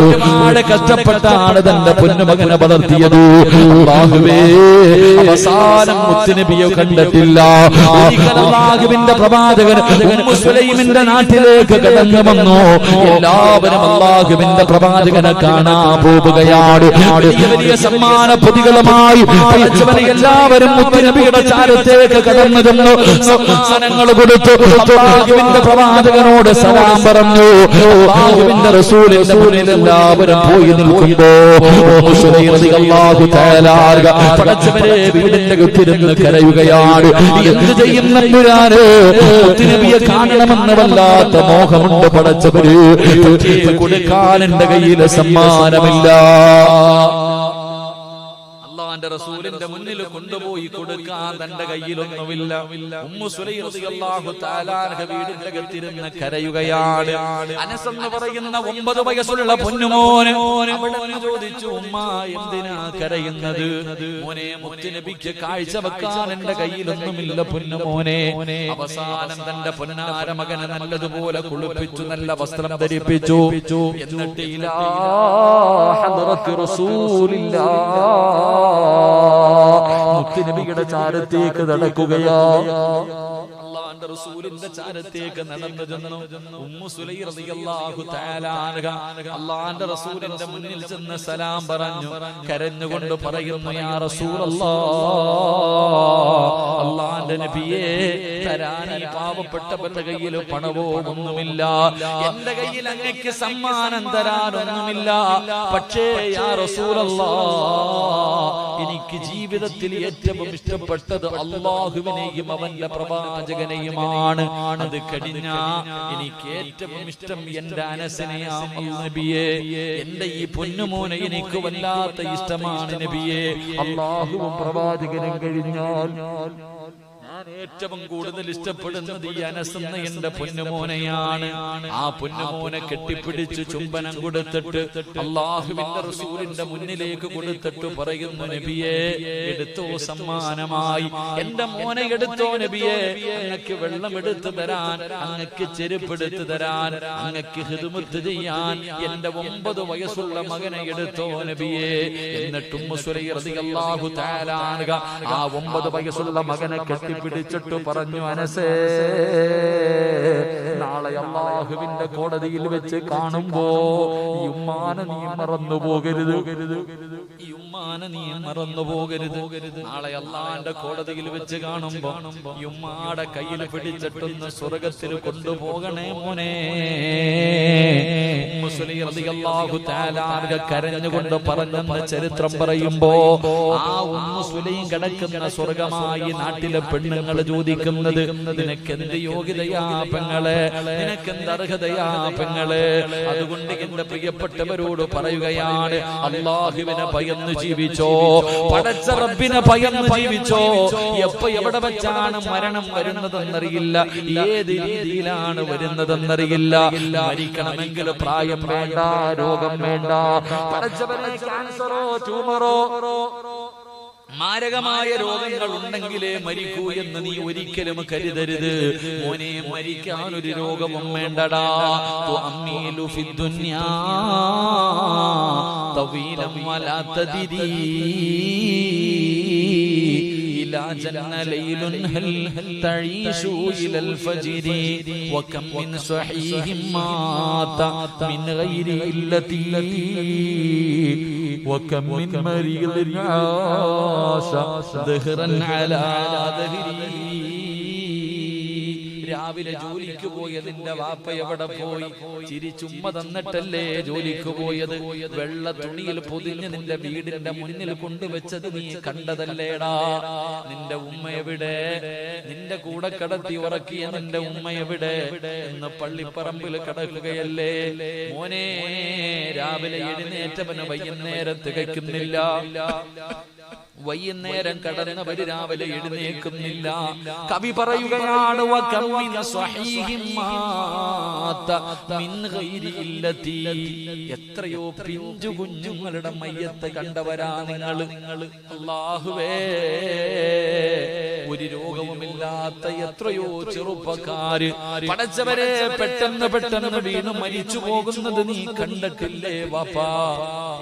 ഒരുപാട് കഷ്ടപ്പെട്ടാണ് തന്റെ പൊന്നുമകനെ വളർത്തിയത്. അല്ലാഹുവേ, അവസാനം മുത്തുനബിയെ കണ്ടിട്ടില്ല. അല്ലാഹുവിന്റെ പ്രവാചകൻ ഉമ്മു സുലൈമിന്റെ നാട്ടിലേക്ക് കടന്നു വന്നു. എല്ലാവരും അല്ലാഹുവിന്റെ പ്രവാചകനെ കാണാൻ പോവുകയാണ്. വലിയ സമ്മാന പൊതികളുമായി എല്ലാവരും മുത്തുനബിയുടെ ചാരത്തേക്ക് കടന്നു ചെന്നു. സമ്മാനങ്ങൾ കൊടുത്തു. അല്ലാഹുവിന്റെ പ്രവാചകനോട് സലാം പറഞ്ഞു. അല്ലാഹുവിന്റെ റസൂലിന്റെ മുന്നിൽ എല്ലാവരും പോയി നിൽക്കുമ്പോ ഉമ്മു സുലൈ റളിയല്ലാഹു തആല അൻഹ പടച്ചവരെ വീടിന്റെ കുത്തിരുന്ന് കരയുകയാണ്. എന്ത് ചെയ്യുന്ന നബിയെ കാണണമെന്ന് വല്ലാത്ത മോഹമുണ്ട് പടച്ചവര്. കൊടുക്കാൻ എന്റെ കയ്യിൽ സമ്മാനമില്ല. അല്ലാഹുവിന്റെ റസൂലിന്റെ മുന്നിൽ കൊണ്ടുപോയി കൊടുക്കാൻ തന്റെ കയ്യിലൊന്നുമില്ല. ഉമ്മു സുലൈ റളിയല്ലാഹു തആല അൻഹ വീടിന്റെ അകത്തിരുന്ന് കരയുകയാണ്. അനസ് എന്ന് പറയുന്ന 9 വയസ്സുള്ള പൊന്നുമോന് അവിടെ ചോദിച്ചു, ഉമ്മ എന്തിനാ കരയുന്നത്? മോനെ, മുത്തുനബിക്ക് കാഴ്ച വെക്കാൻ എന്റെ കയ്യിലൊന്നുമില്ല പൊന്നുമോനെ. അവസാനം തന്റെ പൊന്നാര മകനെ നല്ലതുപോലെ കുളിപ്പിച്ചു, നല്ല വസ്ത്രം ധരിപ്പിച്ചു. എന്നിട്ട് ഇലാ ഹദ്റത്തി റസൂലില്ലാഹ് മുത്തുനബിയുടെ ചാരത്തേക്ക് നടക്കുകയാ. അല്ലാഹുവിന്റെ റസൂലിന്റെ ചാരത്തേക്ക് നടന്നു ചെന്നു. ഉമ്മു സുലൈ റളിയല്ലാഹു തആല അൻഹ അല്ലാഹുവിന്റെ റസൂലിന്റെ മുന്നിൽ ചെന്ന് സലാം പറഞ്ഞു. കരഞ്ഞുകൊണ്ട് പറയുന്നു, യാ റസൂലല്ലാഹ്, അല്ലാഹുവിന്റെ നബിയേ, തരാൻ ഈ പാവപ്പെട്ടവന്റെ കയ്യിൽ പണവോ ഒന്നുമില്ല, എന്റെ കയ്യിൽ അങ്ങേക്ക് സമ്മാനം തരാനൊന്നുമില്ല. പക്ഷേ യാ റസൂലല്ലാഹ്, എനിക്ക് ജീവിതത്തിൽ ഏറ്റവും ഇഷ്ടപ്പെട്ടത് അല്ലാഹുവിനെയും അവന്റെ പ്രവാചകനെയുമാണ്. അത് കഴിഞ്ഞ എനിക്ക് ഏറ്റവും ഇഷ്ടം എന്റെ അനസിനെയാണ് നബിയെ. എന്റെ ഈ പൊന്നുമോനെ എനിക്ക് വല്ലാത്ത ഇഷ്ടമാണ് നബിയെ. അല്ലാഹുവും പ്രവാചകനും കഴിഞ്ഞാൽ ഞാൻ ഏറ്റവും കൂടുതൽ ഇഷ്ടപ്പെടുന്നത് ഈ അനസ് എന്ന എന്റെ പൊന്നുമോനെയാണ്. ആ പൊന്നുമോനെ കെട്ടിപ്പിടിച്ച് ചുംബനം കൊടുത്തിട്ട് അല്ലാഹുവിന്റെ റസൂലിന്റെ മുന്നിലേക്ക് കൊടുത്തിട്ട് പറയുന്നു, നബിയേ എടുത്തോ സമ്മാനമായി, എന്റെ മോനെ എടുത്തോ നബിയേ, അങ്ങക്ക് വെള്ളം എടുത്തു തരാൻ, അങ്ങക്ക് ചെരുപ്പെടുത്തു തരാൻ, അങ്ങക്ക് ഖിദ്മത്ത് ചെയ്യാൻ എന്റെ 9 വയസ്സുള്ള മകനെ എടുത്തോ നബിയേ. എന്നിട്ട് ഉമ്മു സുലൈം റളിയല്ലാഹു തആല അൻഹ ആ 9 വയസ്സുള്ള മകനെ കെട്ടിപ്പിടിച്ചിട്ട് പറഞ്ഞു, അനസേ നാളെ അല്ലാഹുവിന്റെ കോടതിയിൽ വെച്ച് കാണുമ്പോ ഈ ഉമ്മാനെ നീ മറന്നു പോകരുത്, ഈ ഉമ്മാനെ നീ മറന്നു പോകരുത്. നാളെ അല്ലാഹുവിന്റെ കോടതിയിൽ വെച്ച് കാണുമ്പോ ഈ ഉമ്മാടെ കയ്യിൽ പിടിച്ചിട്ടൊന്ന് സ്വർഗത്തിൽ കൊണ്ടുപോകണേ മോനെ. ഉമ്മു സുലൈം റളിയല്ലാഹു തആല അൻഹ കരഞ്ഞുകൊണ്ട് പറഞ്ഞെന്ന ചരിത്രം പറയുമ്പോ ആ ഉമ്മു സുലൈം കിടക്കുന്ന സ്വർഗമായി നാട്ടിലെ പെണ്ണുങ്ങൾ ചോദിക്കുന്നത്, നിനക്കെന്ത് യോഗ്യതയാ പെങ്ങളെ, നിനക്കെന്ത് അർഹതയാ പെങ്ങളെ. അതുകൊണ്ട് എന്റെ പ്രിയപ്പെട്ടവരോട് പറയുകയാണ്, അല്ലാഹുവിനെ ഭയന്ന് ജീവിച്ചോ, പടച്ച റബ്ബിനെ ഭയന്ന് ജീവിച്ചോ. എപ്പോ എവിടെ വെച്ചാണ് മരണം വരുന്നതെന്നറിയില്ല, ഏത് രീതിയിലാണ് വരുന്നതെന്നറിയില്ല. മരിക്കണമെങ്കിൽ പ്രായം വേണ്ട, രോഗം വേണ്ട, പടച്ചവനെ ക്യാൻസറോ ട്യൂമറോ മാരകമായ രോഗങ്ങൾ ഉണ്ടെങ്കിലേ മരിക്കൂ എന്ന് നീ ഒരിക്കലും കരുതരുത് മോനെ. മരിക്കാൻ ഒരു രോഗവും വേണ്ടടാ. തുഅമ്മീലു ഫിദ്ദുനിയാ തവീലൻ വലാ തദിരി ഇലാ ജന്ന ലൈലുൻ ഹൽ തഈശു ഇലൽ ഫജ്രി വകം മിൻ സ്വഹീഹിൻ മാത മിൻ ഗൈരി ഇല്ലതി وكم من مريض عاش ظهرا على ظهره. രാവിലെ ജോലിക്ക് പോയതിന്റെ വാപ്പ എവിടെ പോയി? ചിരിച്ചുമ്മ തന്നിട്ടല്ലേ ജോലിക്ക് പോയത്. വെള്ള തുണിയിൽ പൊതിഞ്ഞ് നിന്റെ വീടിന്റെ മുന്നിൽ കൊണ്ടുവച്ചത് നീ കണ്ടതല്ലേടാ. നിന്റെ ഉമ്മ എവിടെ? നിന്റെ കൂടെ കടത്തി ഉറക്കിയ നിന്റെ ഉമ്മ എവിടെ? ഇന്ന് പള്ളിപ്പറമ്പിൽ കിടക്കുകയല്ലേ മോനെ. രാവിലെ എഴുന്നേറ്റവന് വൈകുന്നേരം തികയ്ക്കുന്നില്ല, വൈകുന്നേരം കടന്നവര് രാവിലെ എഴുന്നേൽക്കുന്നില്ല. കവി പറയുകയാണ്, എത്രയോ പിഞ്ചു കുഞ്ഞുങ്ങളുടെ മയ്യത്ത് കണ്ടവരാ നിങ്ങൾ. അല്ലാഹുവേ, ഒരു രോഗവുമില്ലാത്ത എത്രയോ ചെറുപ്പക്കാര് പടച്ചവരെ പെട്ടെന്ന് വീണ് മരിച്ചു പോകുന്നത് നീ കണ്ടിട്ടില്ലേ വാപ്പാ?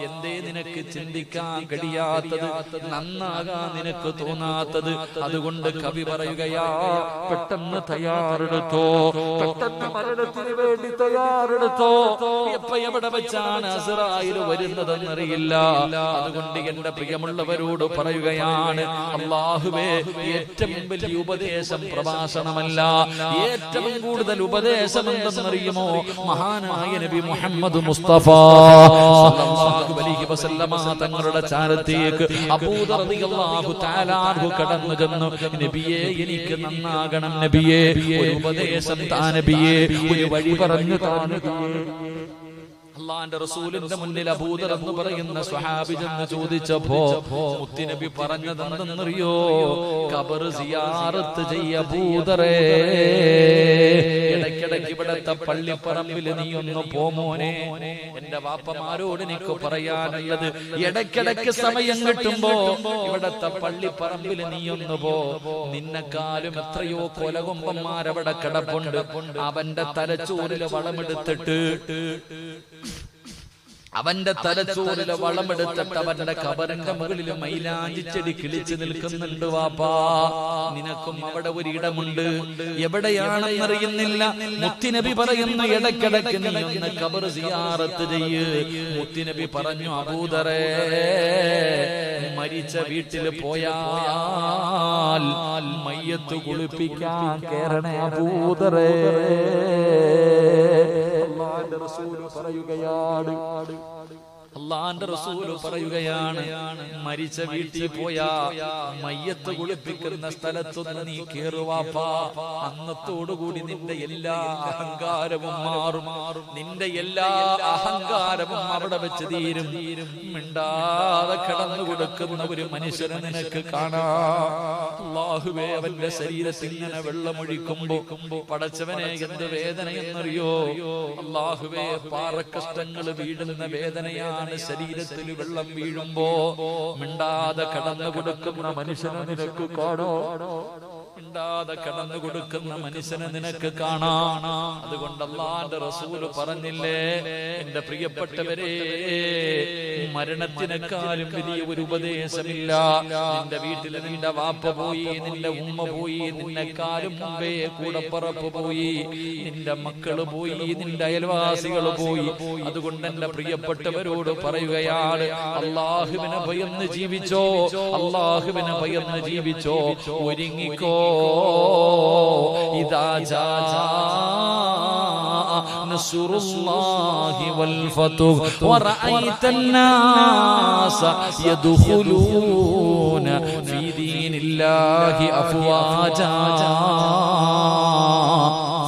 എന്തേ നിനക്ക് ചിന്തിക്കാൻ കഴിയാത്തത്, നന്നാകാൻ നിനക്ക് തോന്നാത്തത്? അതുകൊണ്ട് കവി പറയുകയാ, പെട്ടെന്ന് തയ്യാറെടുത്തോ, പെട്ടെന്ന് മരണത്തിന് വേണ്ടി തയ്യാറെടുത്തോ. എപ്പോ എവിടെ വെച്ചാണ് അസ്റായിൽ വരുന്നതെന്നറിയില്ല. അതുകൊണ്ട് എന്റെ പ്രിയമുള്ളവരോട് പറയുകയാണ്, അല്ലാഹുവേ, ഏറ്റവും വലിയ ഉപദേശം പ്രഭാഷണമല്ല, ഏറ്റവും കൂടുതൽ ഉപദേശം എന്തെന്നറിയുമോ? മഹാനായ നബി മുഹമ്മദ് മുസ്തഫ സല്ലല്ലാഹു അലൈഹി വസല്ലമ തങ്ങളുടെ ചാരത്തേക്ക് അബൂദർ റളിയല്ലാഹു തആല അൻഹു കടന്നു ചെന്നു, നബിയേ എനിക്ക് നന്നാകണം നബിയേ, ഒരു ഉപദേശം താ നബിയേ, ഒരു വഴി പറഞ്ഞു താ നബിയേ. അല്ലാഹുവിന്റെ റസൂലിന്റെ മുന്നിൽ അബൂദർ എന്ന് പറയുന്ന സ്വഹാബി ചെന്ന് ചോദിച്ചപ്പോ മുത്തുനബി പറഞ്ഞത് എന്തെന്നറിയോ? ഖബർ സിയാറത്ത് ചെയ്യ അബൂദറേ, ഇടയ്ക്കിടയ്ക്ക് ഇവിടത്തെ പള്ളിപ്പറമ്പിൽ നീ ഒന്ന് പോമോനെ. എന്റെ വാപ്പമാരോട് എനിക്ക് പറയാനുള്ളത്, ഇടയ്ക്കിടയ്ക്ക് സമയം കിട്ടുമ്പോ ഇവിടത്തെ പള്ളിപ്പറമ്പിൽ നീ ഒന്ന് പോ. നിന്നെക്കാളും എത്രയോ കൊലകൊമ്പന്മാരവിടെ കിടപ്പുണ്ട്. അവന്റെ തലച്ചോറില് വളമെടുത്തിട്ട് അവന്റെ തലച്ചോറിലെ വളമെടുത്തിട്ട് അവന്റെ കബറിന്റെ മുകളിൽ മൈലാഞ്ചി ചെടി കിളിച്ചു നിൽക്കുന്നുണ്ട് വാപ്പാ. നിനക്കും അവിടെ ഒരിടമുണ്ട്, എവിടെയാണെന്നറിയുന്നില്ല. മുത്തുനബി പറയുന്നു, ഇടയ്ക്കിടയ്ക്ക് നീ ഒന്ന് ഖബർ സിയാറത്ത് ചെയ്യ്. മുത്തുനബി പറഞ്ഞു, അബൂദറേ, മരിച്ച വീട്ടിൽ പോയാൽ മയ്യത്ത് കുളിപ്പിക്കാൻ കേറണേ അബൂദറേ. അല്ലാഹുവിന്റെ റസൂൽ പറയുകയാണ്, അള്ളാന്റെ റസൂല് പറയുകയാണ്, മരിച്ച വീട്ടിൽ പോയാ മയ്യത്ത് കുളിപ്പിക്കുന്ന സ്ഥലത്തൊന്ന് നീ കേറുവാപ്പാ, അന്നത്തോടുകൂടി നിന്റെ എല്ലാ അഹങ്കാരവും മാറും, നിന്റെ എല്ലാ അഹങ്കാരവും അവിടെ വെച്ച് തീരും. മിണ്ടാതെ കിടന്നു കൊടുക്കുന്ന ഒരു മനുഷ്യനെ നിനക്ക് കാണാം. അല്ലാഹുവേ, അവന്റെ ശരീരത്തിൽ ഇങ്ങനെ വെള്ളമൊഴിക്കുമ്പോ പടച്ചവനെ എന്ത് വേദനയെന്നറിയോ? അല്ലാഹുവേ, പാറക്കഷ്ടങ്ങൾ വീഴുന്ന വേദനയാണ് ശരീരത്തിൽ വെള്ളം വീഴുമ്പോ. മിണ്ടാതെ കടന്നു കൊടുക്കുന്ന മനുഷ്യനെ നിനക്ക് കാണോ? മിണ്ടാതെ കടന്നു കൊടുക്കുന്ന മനുഷ്യനെ നിനക്ക് കാണാം. അതുകൊണ്ട് അല്ലാഹുവിന്റെ റസൂല് പറഞ്ഞില്ലേ, എന്റെ പ്രിയപ്പെട്ടവരെ, മരണത്തിനേക്കാളും വലിയ ഒരു ഉപദേശമില്ല. നിന്റെ വീട്ടിൽ നിന്റെ വാപ്പ പോയി, നിന്റെ ഉമ്മ പോയി, നിന്നെക്കാളും മുമ്പേ കൂടപ്പറപ്പ് പോയി, നിന്റെ മക്കള് പോയി, നിന്റെ അയൽവാസികൾ പോയി. അതുകൊണ്ട് എന്റെ പ്രിയപ്പെട്ടവരോട് പറയുകയാണ്, അല്ലാഹുവിനെ ഭയന്ന് ജീവിച്ചോ, അല്ലാഹുവിനെ ഭയന്ന് ജീവിച്ചോ, ഒരുങ്ങിക്കോ. ഇദാ ജാ നസ്റുല്ലാഹി വൽ ഫത്ഹ് വറഅയ്തൻ നാസ യദ്ഖുലൂന ഫീ ദീനില്ലാഹി അഫ്വാജാ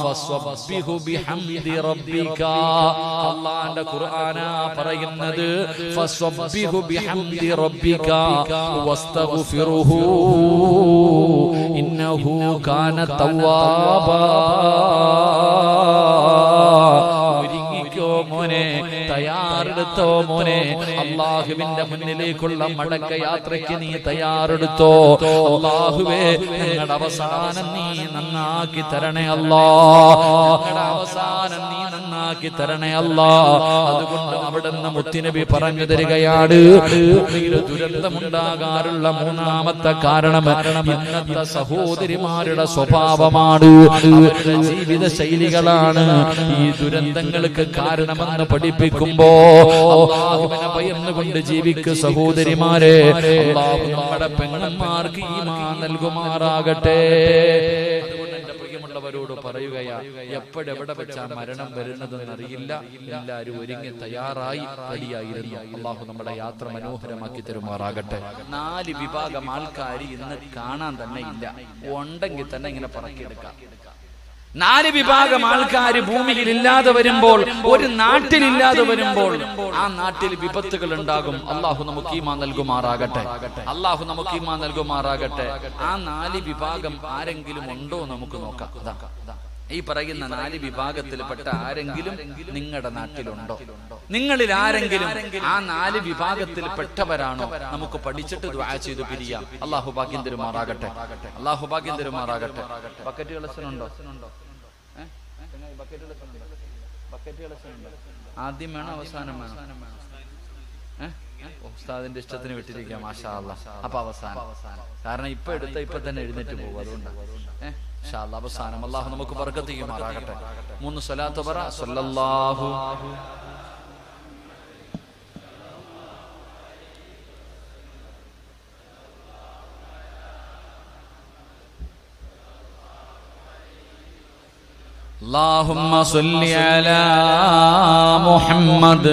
ഫസ്വബ്ബിഹു ബിഹംദി റബ്ബിക. അല്ലാഹുവിന്റെ ഖുർആനാ പറയുന്നത്, ഫസ്വബ്ബിഹു ബിഹംദി റബ്ബിക വസ്തഗ്ഫിറുഹു ഇന്നഹു കാന തവ്വാബാ. മോനെ, തയ്യാറെടുത്തോ മോനെ, അല്ലാഹുവിന്റെ മുന്നിലേക്കുള്ള മടക്കയാത്രയ്ക്ക് നീ തയ്യാറെടുത്തോ. അല്ലാഹുവേ, ഞങ്ങളുടെ അവസാനം നീ നന്നാക്കി തരണേ അല്ലാ, ഞങ്ങളുടെ അവസാനം നീ നന്നാക്കി തരണേ അല്ലാ. അതുകൊണ്ട് അവിടുന്ന് മുത്തുനബി പറഞ്ഞു തരികയാണ്, ഭൂമിയിൽ ദുരന്തമുണ്ടാകാറുള്ള മൂന്നാമത്തെ കാരണം ഇന്നത്തെ സഹോദരിമാരുടെ സ്വഭാവമാണ്, അവരുടെ ജീവിത ശൈലികളാണ് ഈ ദുരന്തങ്ങൾക്ക് കാരണമെന്ന് പഠിപ്പിക്കുമ്പോ അല്ലാഹുവിനെ ഭയന്നുകൊണ്ട് ജീവിക്കു സഹോദരിമാരെ. അല്ലാഹു നമ്മുടെ പെങ്ങന്മാർക്ക് ഈമാൻ നൽകുമാറാകട്ടെ. അതുകൊണ്ട് എന്റെ പ്രിയമുള്ളവരോട് പറയുകയാ, എപ്പോഴെവിടെ വെച്ചാ മരണം വരുന്നതെന്നറിയില്ല. എല്ലാവരും ഒരുങ്ങി തയ്യാറായി റെഡിയായിരുന്നു. അല്ലാഹു നമ്മുടെ യാത്ര മനോഹരമാക്കി തരുമാറാകട്ടെ. 4 വിഭാഗം ആൾക്കാർ ഇന്ന് കാണാൻ തന്നെ ഇല്ല, ഉണ്ടെങ്കിൽ തന്നെ ഇങ്ങനെ പറക്കിയെടുക്കാം. 4 വിഭാഗം ആൾക്കാർ ഭൂമിയിൽ ഇല്ലാതെ വരുമ്പോൾ, ഒരു നാട്ടിലില്ലാതെ വരുമ്പോൾ, ആ നാട്ടിൽ വിപത്തുകൾ ഉണ്ടാകും. അല്ലാഹു നമുക്ക് ഈമാൻ നൽകുമാറാകട്ടെ, അല്ലാഹു നമുക്ക് ഈമാൻ നൽകുമാറാകട്ടെ. ആ 4 വിഭാഗം ആരെങ്കിലും ഉണ്ടോ നമുക്ക് നോക്കാം. ഈ പറയുന്ന 4 വിഭാഗത്തിൽപ്പെട്ട ആരെങ്കിലും നിങ്ങളുടെ നാട്ടിലുണ്ടോ? നിങ്ങളിൽ ആരെങ്കിലും ആ 4 വിഭാഗത്തിൽപ്പെട്ടവരാണോ? നമുക്ക് പഠിച്ചിട്ട് ദുആ ചെയ്ത് പിരിയാം. അല്ലാഹു ഭാഗ്യം തരുമാറാകട്ടെ, അല്ലാഹു ഭാഗ്യം തരുമാറാകട്ടെ. ബക്കറ്റ് കളക്ഷനുണ്ടോ? ആദ്യം വേണോ അവസാനം വേണോ? ഉസ്താദിന്റെ ഇഷ്ടത്തിന് വിട്ടിരിക്കാം. മാഷാ അല്ലാഹ്. അപ്പൊ അവസാനം, കാരണം ഇപ്പൊ എടുത്ത ഇപ്പൊ തന്നെ എഴുന്നേറ്റ് പോകും. അതുകൊണ്ട് ഇൻഷാ അല്ലാഹ് അവസാനം. അല്ലാഹു നമുക്ക് ബർക്കത്ത് ചെയ്യുമാറാകട്ടെ. 3 സ്വലാത്ത് പറ. സല്ലല്ലാഹു اللهم صل على محمد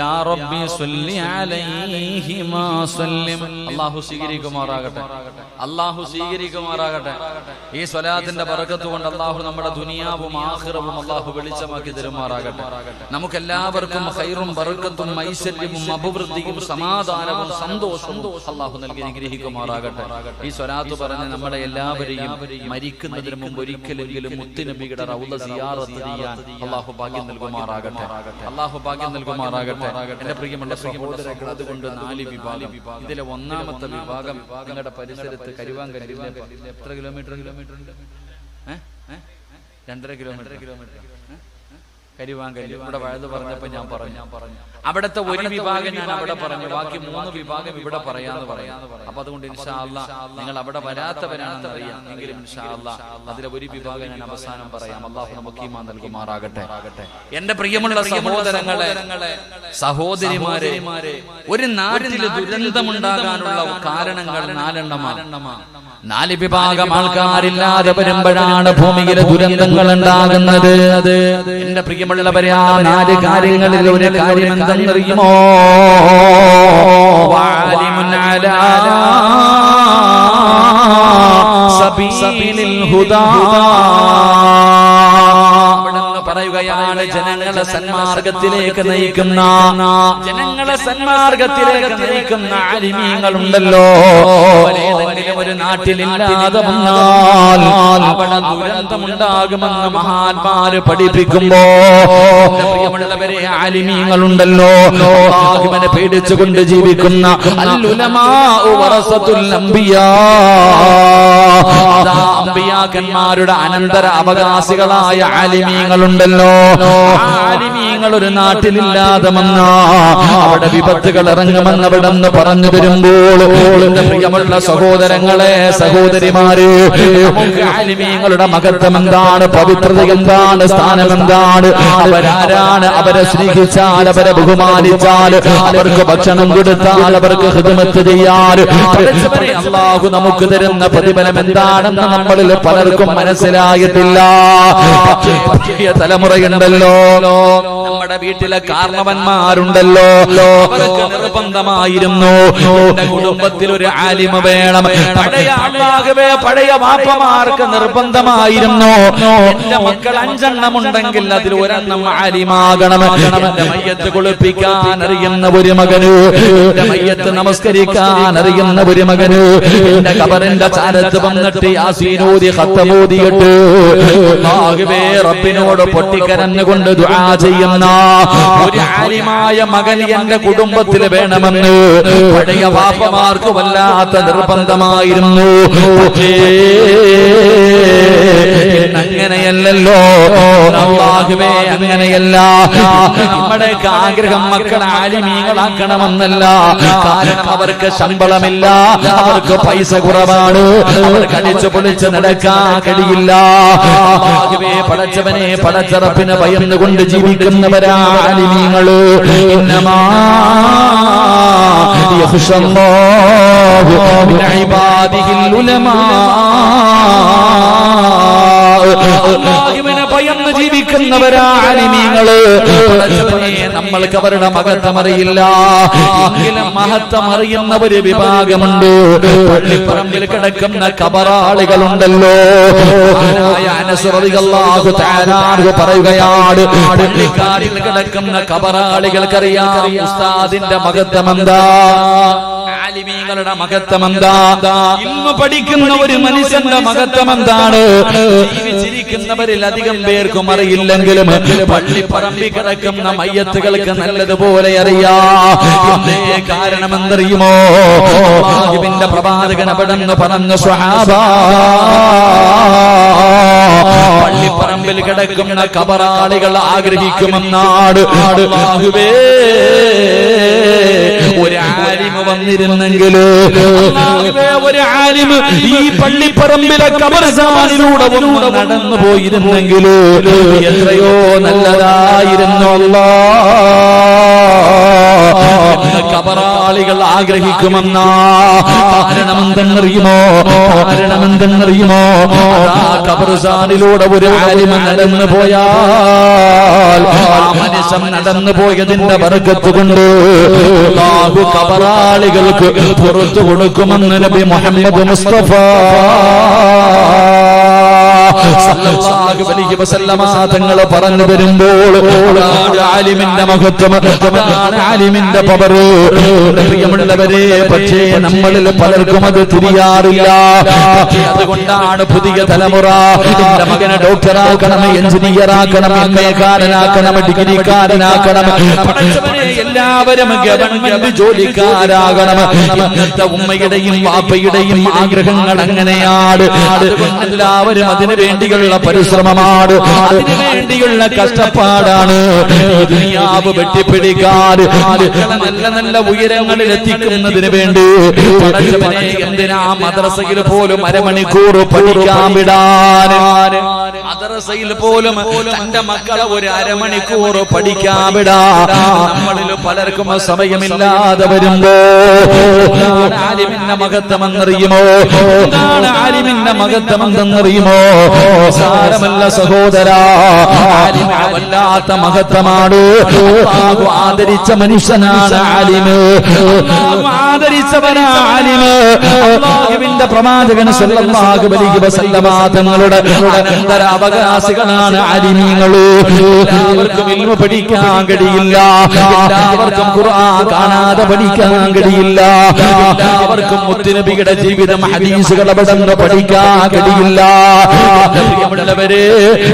يا ربي صل عليه ما سلم. അല്ലാഹു സ്വീകരിക്കുമാറാകട്ടെ, അല്ലാഹു സ്വീകരിക്കുമാറാകട്ടെ. ഈ സ്വലാത്തിന്റെ ബറക്കത്ത് കൊണ്ട് അല്ലാഹു നമ്മുടെ ദുനിയാവും ആഖിറവും അല്ലാഹു വെളിച്ചമാക്കി തരുമാറാകട്ടെ. നമുക്കെല്ലാവർക്കും ഖൈറും ബറക്കത്തും ഐശ്വര്യവും അഭിവൃദ്ധിയും സമാധാനവും സന്തോഷവും അല്ലാഹു നൽകി അനുഗ്രഹിക്കുമാറാകട്ടെ. ഈ സ്വലാത്ത് പറഞ്ഞ് നമ്മളെ എല്ലാവരെയും മരിക്കുന്നതിന് മുമ്പ് ഒരിക്കലെങ്കിലും മുത്തുനബിയുടെ റൗള സിയാറത്ത് ചെയ്യാൻ അല്ലാഹു ഭാഗ്യം നൽകുമാറാകട്ടെ, അല്ലാഹു ഭാഗ്യം നൽകുമാറാകട്ടെ. എന്റെ പ്രിയമുള്ള സഹോദരങ്ങൾ, അതുകൊണ്ട് 4 വിഭാഗം. ഇതിലെ ഒന്നാമത്തെ വിഭാഗം നിങ്ങളുടെ പരിസരത്ത് കരുവാങ്കല്ലിൽ എത്ര കിലോമീറ്റർ ഉണ്ട്? 2.5 കിലോമീറ്റർ. കരുവാങ്കല്ല് ഇവിടെ വഴുത് പറഞ്ഞപ്പോ ഞാൻ പറഞ്ഞു, അവിടുത്തെ ഒരു വിഭാഗം ഞാൻ അവിടെ പറഞ്ഞു, ബാക്കി 3 വിഭാഗം ഇവിടെ പറയാന്ന് പറയാം. അപ്പൊ അതുകൊണ്ട് ഇൻഷാ അല്ലാഹ് നിങ്ങൾ അവിടെ വരാത്തവരാണെന്ന് അറിയാം, എങ്കിലും ഇൻഷാ അല്ലാഹ് അതിലെ ഒരു വിഭാഗം ഞാൻ അവസാനം പറയാം. അല്ലാഹു നമുക്ക് ഈമാൻ നൽകുമാറാകട്ടെ. എന്റെ പ്രിയമുള്ള സഹോദരങ്ങളെ, സഹോദരിമാരെ, ഒരു നാട്ടിൽ ദുരന്തമുണ്ടാകാനുള്ള കാരണങ്ങൾ 4 എണ്ണമാണ്. 4 വിഭാഗം ആൾക്കാരില്ലാതെ വരുമ്പോഴാണ് ഭൂമിയിലെ ദുരന്തങ്ങൾ ഉണ്ടാകുന്നത്. എന്റെ പ്രിയ പ്രിയമുള്ളവരെ, ആ 4 കാര്യങ്ങളിൽ ഒരു കാര്യം എന്തെന്നറിയുമോ? വാലിമുൻ അലാ സബീലിൽ ഹുദാ. പറയുകയാണ്, ജനങ്ങളെ സന്മാർഗത്തിലേക്ക് നയിക്കുന്ന ആലിമീങ്ങളുണ്ടല്ലോ, ഏതെങ്കിലും ഒരു നാട്ടിലില്ലാതെ വന്നാൽ അവിടെ ദുരന്തമുണ്ടാകുമെന്ന് മഹാന്മാര് പഠിപ്പിക്കുമ്പോ, പ്രിയമുള്ളവരെ, ആലിമീങ്ങളുണ്ടല്ലോ, അല്ലാഹുവിനെ പേടിച്ചുകൊണ്ട് ജീവിക്കുന്ന അൽ-ഉലമാഉ വറസത്തുൽ അംബിയാ, അമ്പിയാക്കന്മാരുടെ അനന്തര അവകാശികളായ ആലിമീങ്ങളുണ്ടല്ലോ. ആലിമീങ്ങൾ ഒരു നാട്ടിലില്ലാതെ വന്നാ അവിടെ വിപത്തുകൾ ഇറങ്ങുമെന്ന് അവിടെ നിന്ന് പറഞ്ഞു വരുമ്പോൾ, പ്രിയമുള്ള സഹോദരങ്ങളെ, സഹോദരിമാര്, ആലിമീങ്ങളുടെ മഹത്വം എന്താണ്, പവിത്രത എന്താണ്, സ്ഥാനം എന്താണ്, അവരാരാണ്, അവരെ സ്നേഹിച്ചാൽ, അവരെ ബഹുമാനിച്ചാൽ, അവർക്ക് ഭക്ഷണം കൊടുത്താൽ, അവർക്ക് ഖിദ്മത്ത് ചെയ്യാൻ അല്ലാഹു നമുക്ക് തരുന്ന പ്രതിഫലം എന്താണെന്ന് നമ്മളിൽ പലർക്കും മനസ്സിലായിട്ടില്ല. പുതിയ തലമുറയുണ്ടല്ലോ, നമ്മുടെ വീട്ടിലെ കാരണവന്മാരുണ്ടല്ലോ, അവർക്ക് നിർബന്ധമായിരുന്നു എന്റെ കുടുംബത്തിൽ ഒരു ആലിമ വേണം. പഴയ വാപ്പമാർക്ക് നിർബന്ധമായിരുന്നു എന്റെ മക്കൾ 5 എണ്ണം ഉണ്ടെങ്കിൽ അതിൽ 1 എണ്ണം ആലിമാകണം. എന്റെ മയ്യത്ത് കുളിപ്പിക്കാൻ അറിയുന്ന ഒരു മകന്, എന്റെ മയ്യത്ത് നമസ്കരിക്കാൻ അറിയുന്ന ഒരു മകന്, എന്റെ ഖബറിന്റെ ചാരത്ത് വന്നിട്ട് യാസീനോദി ഖത്തമോദിയിട്ട് അല്ലാഹുവേ റബ്ബിനോട് പൊട്ടിക്കരഞ്ഞുകൊണ്ട് ദുആ ചെയ്യുന്ന ഒരു ആലിമായ മകൻ എന്റെ കുടുംബത്തിൽ വേണമെന്ന് പഴയ വാപ്പമാർക്ക് വല്ലാത്ത നിർബന്ധമായിരുന്നു. അങ്ങനെയല്ലല്ലോ അല്ലാഹുവേ, അങ്ങനെയല്ല. നമ്മുടെയൊക്കെ ആഗ്രഹം മക്കളെ ആലിമീങ്ങളാക്കണമെന്നല്ല. കാരണം അവർക്ക് ശമ്പളമില്ല, അവർക്ക് പൈസ കുറവാണ്, അവർക്ക് അടിച്ചു പൊളിച്ച് നടക്കാൻ കഴിയില്ല. അല്ലാഹുവേ, പടച്ചവനെ, പടച്ചറപ്പിനെ ഭയന്നുകൊണ്ട് ജീവിക്കുന്നവരാ ആലിമീങ്ങള്. ഇന്നമാ യഖ്ശല്ലാഹു മിൻ ഇബാദിഹിൽ ഉലമാ. അല്ലാഹുവിനെ ഭയന്ന് ജീവിക്കുന്നവരാ ആലിമീങ്ങള്. നമ്മൾക്ക് അവരുടെ മഹത്വം അറിയില്ല, എങ്കിലും മഹത്വം അറിയുന്ന ഒരു വിഭാഗമുണ്ട്. പള്ളിപ്പറമ്പിൽ കിടക്കുന്ന ഖബറാളികളുണ്ടല്ലോ. അനസ് റളിയല്ലാഹു തആല പറയുകയാണ്, പള്ളിക്കാരിൽ കിടക്കുന്ന ഖബറാളികൾക്കറിയാം ഉസ്താദിന്റെ മഹത്വം എന്താ, ആലിമീങ്ങളുടെ മഹത്വം എന്താ, ഇൽമു പഠിക്കുന്ന ഒരു മനുഷ്യന്റെ മഹത്വം എന്താണ്. ജീവിച്ചിരിക്കുന്നവരിൽ അധികം പേർക്കും അറിയില്ലെങ്കിലും പള്ളിപ്പറമ്പിൽ കിടക്കുന്ന മയ്യത്തുകൾക്ക് നല്ലതുപോലെ അറിയാം. കാരണം എന്തറിയുമോ? അല്ലാഹുവിന്റെ പ്രവാചകൻ അവിടെന്ന് പറഞ്ഞു, സ്വഹാബാ, പള്ളിപ്പറമ്പിൽ കിടക്കുന്ന ഖബറാളികൾ ആഗ്രഹിക്കുമെന്നാണ്. അല്ലാഹുവേ, ഒരു ആലിമ് വന്നിരുന്നെങ്കിൽ, ഒരു ആലിമ് ഈ പള്ളിപ്പറമ്പിലെ ഖബർസ്ഥാനിലൂടെ നടന്നു പോയിരുന്നെങ്കിൽ എത്രയോ നല്ലതായിരുന്നു. ഖബറാളികൾ ആഗ്രഹിക്കുമെന്നാ. കാരണമെന്തെന്നറിയുമോ? ഖബർസ്ഥാനിലൂടെ ഒരു ആലിമ നടന്നു പോയാൽ ആ മനുഷ്യൻ നടന്നു പോയതിന്റെ ബർക്കത്ത് കൊണ്ട് അല്ലാഹു ഖബറാളികൾക്ക് പുറത്തു കൊടുക്കുമെന്ന് നബി മുഹമ്മദ് മുസ്തഫ സല്ലല്ലാഹു അലൈഹി വസല്ലമ തങ്ങൾ പറഞ്ഞു വരുമ്പോൾ ആലിമിന്റെ മഹത്വം, ആലിമിന്റെ പവർ. പ്രിയമുള്ളവരെ, പക്ഷേ നമ്മളിൽ പലർക്കും അത് തിരിയാറില്ല. അതുകൊണ്ടാണ് പുതിയ തലമുറ എന്റെ മകനെ ഡോക്ടറാക്കണം, എഞ്ചിനീയറാക്കണം, എംഎക്കാരനാക്കണം, ഡിഗ്രിക്കാരനാക്കണം, എല്ലാവരും ഗവൺമെന്റ് ജോലിക്കാരാകണം. ഇന്നത്തെ ഉമ്മയുടെയും വാപ്പയുടെയും ആഗ്രഹങ്ങൾ അങ്ങനെയാണ്. അതുകൊണ്ട് എല്ലാവരും അതിനു വേണ്ടിയുള്ള പരിശ്രമമാണ്, അതിനു വേണ്ടിയുള്ള കഷ്ടപ്പാടാണ്. ദുനിയാവ് വെട്ടിപ്പിടിക്കാൻ, നല്ല നല്ല ഉയരങ്ങളിൽ എത്തിക്കുന്നതിന് വേണ്ടി പടച്ചവനെ എന്തിനാ മദ്രസയിൽ പോലും അരമണിക്കൂർ പഠിക്കാൻ വിടാൻ, മദ്രസയിൽ പോലും തന്റെ മക്കളെ ഒരു അരമണിക്കൂർ പഠിക്കാൻ വിടാൻ നമ്മളിൽ പലർക്കും സമയമില്ലാതെ വരുമ്പോ ആലിമിന്റെ മഹത്വം എന്നറിയുമോ? എന്താണ് ആലിമിന്റെ മഹത്വം എന്തെന്നറിയുമോ? സാരമല്ല സഹോദരാ, ആലിമ വല്ലാത്ത മഹത്വമാണ്. അല്ലാഹു ആദരിച്ച മനുഷ്യനാണ് ആലിമ്, അല്ലാഹു ആദരിച്ചവനാ ആലിമ്. അല്ലാഹുവിന്റെ പ്രവാചകൻ സല്ലല്ലാഹു അലൈഹി വസല്ലമ തങ്ങളുടെ അനന്തര അവകാശികളാണ് ആലിമീങ്ങൾ. എല്ലാവർക്കും ഇൽമു പഠിക്കാൻ കഴിയില്ല, എല്ലാവർക്കും ഖുർആൻ കാണാതെ പഠിക്കാൻ കഴിയില്ല, എല്ലാവർക്കും മുത്തുനബിയുടെ ജീവിതം ഹദീസുകൾ അവിടുന്ന് പഠിക്കാൻ കഴിയില്ല. പ്രിയമുള്ളവരെ,